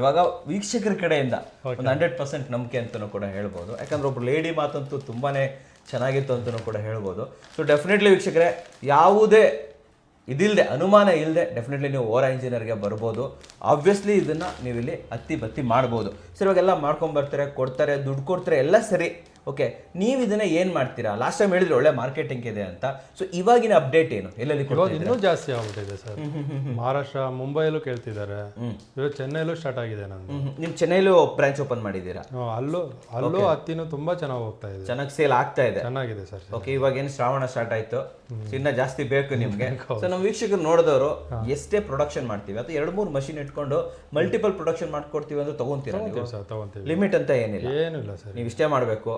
ಇವಾಗ ವೀಕ್ಷಕರ ಕಡೆಯಿಂದ ಒಂದು 100% ನಂಬಿಕೆ ಅಂತಲೂ ಕೂಡ ಹೇಳ್ಬೋದು. ಯಾಕಂದರೆ ಒಬ್ರು ಲೇಡಿ ಮಾತಂತೂ ತುಂಬಾ ಚೆನ್ನಾಗಿತ್ತು ಅಂತಲೂ ಕೂಡ ಹೇಳ್ಬೋದು. ಸೊ ಡೆಫಿನೆಟ್ಲಿ ವೀಕ್ಷಕರೇ, ಯಾವುದೇ ಇದಿಲ್ಲದೆ, ಅನುಮಾನ ಇಲ್ಲದೆ ಡೆಫಿನೆಟ್ಲಿ ನೀವು ಓರಾ ಇಂಜಿನಿಯರ್ಗೆ ಬರ್ಬೋದು. ಆಬ್ವಿಯಸ್ಲಿ ಇದನ್ನು ನೀವು ಇಲ್ಲಿ ಬತ್ತಿ ಮಾಡ್ಬೋದು. ಸರ್ ಇವಾಗೆಲ್ಲ ಮಾಡ್ಕೊಂಬರ್ತಾರೆ, ಕೊಡ್ತಾರೆ, ದುಡ್ಡು ಕೊಡ್ತಾರೆ, ಎಲ್ಲ ಸರಿ. ಓಕೆ, ನೀವು ಇದನ್ನು ಏನು ಮಾಡ್ತೀರಾ? ಲಾಸ್ಟ್ ಟೈಮ್ ಹೇಳಿದ್ರೆ ಒಳ್ಳೆ ಮಾರ್ಕೆಟಿಂಗ್ ಇದೆ ಅಂತ. ಸೊ ಇವಾಗಿನ ಅಪ್ಡೇಟ್ ಏನು? ಎಲ್ಲೆಲ್ಲಿ ಇನ್ನೂ ಜಾಸ್ತಿ ಆಗ್ಬಿಟ್ಟಿದೆ ಸರ್. ಮಹಾರಾಷ್ಟ್ರ, ಮುಂಬೈಯಲ್ಲೂ ಕೇಳ್ತಿದ್ದಾರೆ, ಇವಾಗ ಚೆನ್ನೈಲೂ ಸ್ಟಾರ್ಟ್ ಆಗಿದೆ ನಂದು. ನೀವು ಚೆನ್ನೈಲೂ ಬ್ರಾಂಚ್ ಓಪನ್ ಮಾಡಿದ್ದೀರಾ? ಅಲ್ಲೂ ಹತ್ತಿನೂ ತುಂಬಾ ಚೆನ್ನಾಗಿ ಹೋಗ್ತಾ ಇದೆ, ಚೆನ್ನಾಗಿ ಸೇಲ್ ಆಗ್ತಾ ಇದೆ. ಚೆನ್ನಾಗಿದೆ ಸರ್. ಓಕೆ, ಇವಾಗ ಏನು ಶ್ರಾವಣ ಸ್ಟಾರ್ಟ್ ಆಯ್ತು, ಇನ್ನ ಜಾಸ್ತಿ ಬೇಕು ನಿಮ್ಗೆ. ಸೊ ನಮ್ಮ ವೀಕ್ಷಕರು ನೋಡಿದವರು ಎಷ್ಟೇ ಪ್ರೊಡಕ್ಷನ್ ಮಾಡ್ತೀವಿ ಅಥವಾ 2-3 ಮಷಿನ್ ಇಟ್ಕೊಂಡು ಮಲ್ಟಿಪಲ್ ಪ್ರೊಡಕ್ಷನ್ ಮಾಡ್ಕೊಡ್ತೀವಿ ಅಂದ್ರೆ ತಗೊಂತೀರಾ? ಲಿಮಿಟ್ ಅಂತ ಏನಿಲ್ಲ, ಏನಿಲ್ಲ ಸರ್. ನೀವು ಇಷ್ಟೇ ಮಾಡಬೇಕು,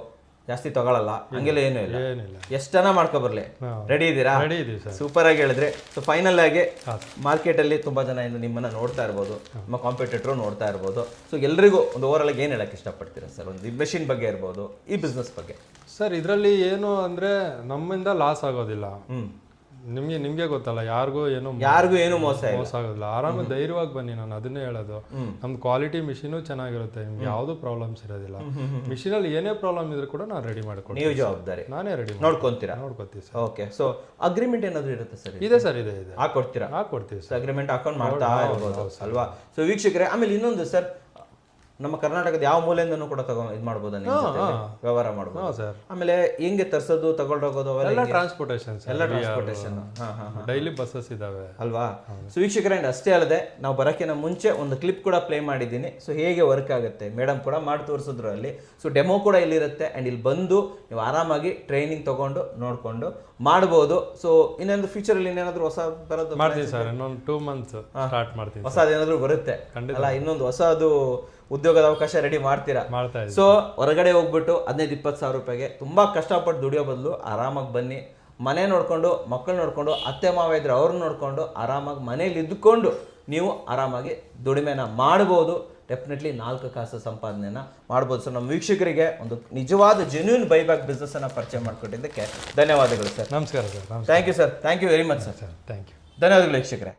ಜಾಸ್ತಿ ತಗೊಳಲ್ಲ ಹಂಗೆಲ್ಲ ಏನೂ ಇಲ್ಲ. ಏನಿಲ್ಲ. ಎಷ್ಟು ಜನ ಮಾಡ್ಕೊಬರ್ಲಿ, ರೆಡಿ ಇದ್ದೀರಾ? ರೆಡಿ ಇದೀವಿ ಸರ್. ಸೂಪರ್ ಆಗಿ ಹೇಳಿದ್ರೆ. ಸೊ ಫೈನಲ್ ಆಗಿ ಮಾರ್ಕೆಟಲ್ಲಿ ತುಂಬ ಜನ ಇನ್ನು ನಿಮ್ಮನ್ನು ನೋಡ್ತಾ ಇರ್ಬೋದು, ನಿಮ್ಮ ಕಾಂಪಿಟೇಟರು ನೋಡ್ತಾ ಇರ್ಬೋದು. ಸೊ ಎಲ್ರಿಗೂ ಒಂದು ಓವರಾಲ್ ಆಗಿ ಏನು ಹೇಳಕ್ಕೆ ಇಷ್ಟಪಡ್ತೀರಾ ಸರ್? ಒಂದು ಮೆಷಿನ್ ಬಗ್ಗೆ ಇರ್ಬೋದು, ಈ ಬಿಸ್ನೆಸ್ ಬಗ್ಗೆ. ಸರ್ ಇದರಲ್ಲಿ ಏನು ಅಂದರೆ ನಮ್ಮಿಂದ ಲಾಸ್ ಆಗೋದಿಲ್ಲ. ನಿಮಗೆ ಗೊತ್ತಲ್ಲ, ಯಾರಿಗೂ ಏನು ಮೋಸ ಆಗೋದಿಲ್ಲ. ಆರಾಮ ಧೈರ್ಯವಾಗಿ ಬನ್ನಿ, ನಾನು ಅದನ್ನೇ ಹೇಳೋದು. ನಮ್ದು ಕ್ವಾಲಿಟಿ ಮಿಷಿನು ಚೆನ್ನಾಗಿರುತ್ತೆ, ನಿಮ್ಗೆ ಯಾವುದು ಪ್ರಾಬ್ಲಮ್ಸ್ ಇರೋದಿಲ್ಲ. ಮಿಷಿನಲ್ಲಿ ಏನೇ ಪ್ರಾಬ್ಲಮ್ ಇದ್ರೂ ಕೂಡ ನಾನು ರೆಡಿ ಮಾಡ್ಕೊಡ್ತೀನಿ. ನೀವು ಜವಾಬ್ದಾರಿ ನಾನೇ ರೆಡಿ ನೋಡ್ಕೊತೀರಾ? ನೋಡ್ಕೊತೀವಿ ಸರ್. ಓಕೆ. ಸೊ ಅಗ್ರಿಮೆಂಟ್ ಏನಾದರೂ ಇರುತ್ತೆ ಸರ್? ಇದೆ ಸರ್, ಇದೆ ಹಾಕೊಡ್ತೀರಾ? ಹಾಕೊಡ್ತೀವಿ ಸರ್. ಅಗ್ರಿಮೆಂಟ್ ಹಾಕೊಂಡು ಮಾಡ್ತಾ ಇರ್ಬೋದು ಅಲ್ವಾ? ಸೊ ವೀಕ್ಷಕರೇ, ಆಮೇಲೆ ಇನ್ನೊಂದು ಸರ್, ನಮ್ಮ ಕರ್ನಾಟಕದ ಯಾವ ಮೂಲೆಯಿಂದನೂ ಕೂಡ ಇದು ಮಾಡ್ಬೋದು, ವ್ಯವಹಾರ ಮಾಡ್ಬೋದು ಸರ್. ಆಮೇಲೆ ಹೆಂಗೆ ತರ್ಸೋದು, ತಗೊಂಡೋಗೋದು ಎಲ್ಲ ಟ್ರಾನ್ಸ್ಪೋರ್ಟೇಷನ್, ಎಲ್ಲ ಟ್ರಾನ್ಸ್ಪೋರ್ಟೇಷನ್ ಡೈಲಿ ಬಸ್ಸಸ್ ಇದಾವೆ ಅಲ್ವಾ? ಸೊ ವೀಕ್ಷಕರೇ, ಅಷ್ಟೇ ಅಲ್ಲದೆ ನಾವು ಬರೋಕ್ಕಿಂತ ಮುಂಚೆ ಒಂದು ಕ್ಲಿಪ್ ಕೂಡ ಪ್ಲೇ ಮಾಡಿದ್ದೀನಿ. ಸೊ ಹೇಗೆ ವರ್ಕ್ ಆಗುತ್ತೆ ಮೇಡಮ್ ಕೂಡ ಮಾಡಿ ತೋರಿಸಿದ್ರು ಅಲ್ಲಿ. ಸೊ ಡೆಮೋ ಕೂಡ ಇಲ್ಲಿರುತ್ತೆ ಆ್ಯಂಡ್ ಇಲ್ಲಿ ಬಂದು ನೀವು ಆರಾಮಾಗಿ ಟ್ರೈನಿಂಗ್ ತಗೊಂಡು ನೋಡಿಕೊಂಡು ಮಾಡ್ಬೋದು. ಸೊ ಇನ್ನೊಂದು ಫ್ಯೂಚರಲ್ಲಿ ಇನ್ನೇನಾದರೂ ಹೊಸ ಬರೋದು ಮಾಡ್ತೀವಿ ಸರ್, ಇನ್ನೊಂದು 2 months ಸ್ಟಾರ್ಟ್ ಮಾಡ್ತೀವಿ. ಹೊಸದೇನಾದರೂ ಬರುತ್ತೆ ಅಲ್ಲ, ಇನ್ನೊಂದು ಹೊಸದು ಉದ್ಯೋಗದ ಅವಕಾಶ ರೆಡಿ ಮಾಡ್ತೀರಾ? ಸೊ ಹೊರಗಡೆ ಹೋಗ್ಬಿಟ್ಟು 15-20 ಸಾವಿರ ರೂಪಾಯಿಗೆ ತುಂಬ ಕಷ್ಟಪಟ್ಟು ದುಡಿಯೋ ಬದಲು ಆರಾಮಾಗಿ ಬನ್ನಿ, ಮನೆ ನೋಡಿಕೊಂಡು, ಮಕ್ಕಳು ನೋಡಿಕೊಂಡು, ಅತ್ತೆ ಮಾವ ಇದ್ರೆ ಅವ್ರನ್ನ ನೋಡಿಕೊಂಡು ಆರಾಮಾಗಿ ಮನೇಲಿ ಇದ್ದುಕೊಂಡು ನೀವು ಆರಾಮಾಗಿ ದುಡಿಮೆನ ಮಾಡ್ಬೋದು. ಡೆಫಿನೆಟ್ಲಿ 4 ಕಾಸು ಸಂಪಾದನೆನ ಮಾಡ್ಬೋದು. ಸೊ ನಮ್ಮ ವೀಕ್ಷಕರಿಗೆ ಒಂದು ನಿಜವಾದ ಜೆನ್ಯೂನ್ ಬೈಬ್ಯಾಕ್ ಬಿಸ್ನೆಸ್ಸನ್ನು ಪರಿಚಯ ಮಾಡಿಕೊಟ್ಟಿದ್ದಕ್ಕೆ ಧನ್ಯವಾದಗಳು ಸರ್. ನಮಸ್ಕಾರ sir. Thank you sir. Thank you very much sir. Thank you. ಧನ್ಯವಾದಗಳು ವೀಕ್ಷಕರೇ.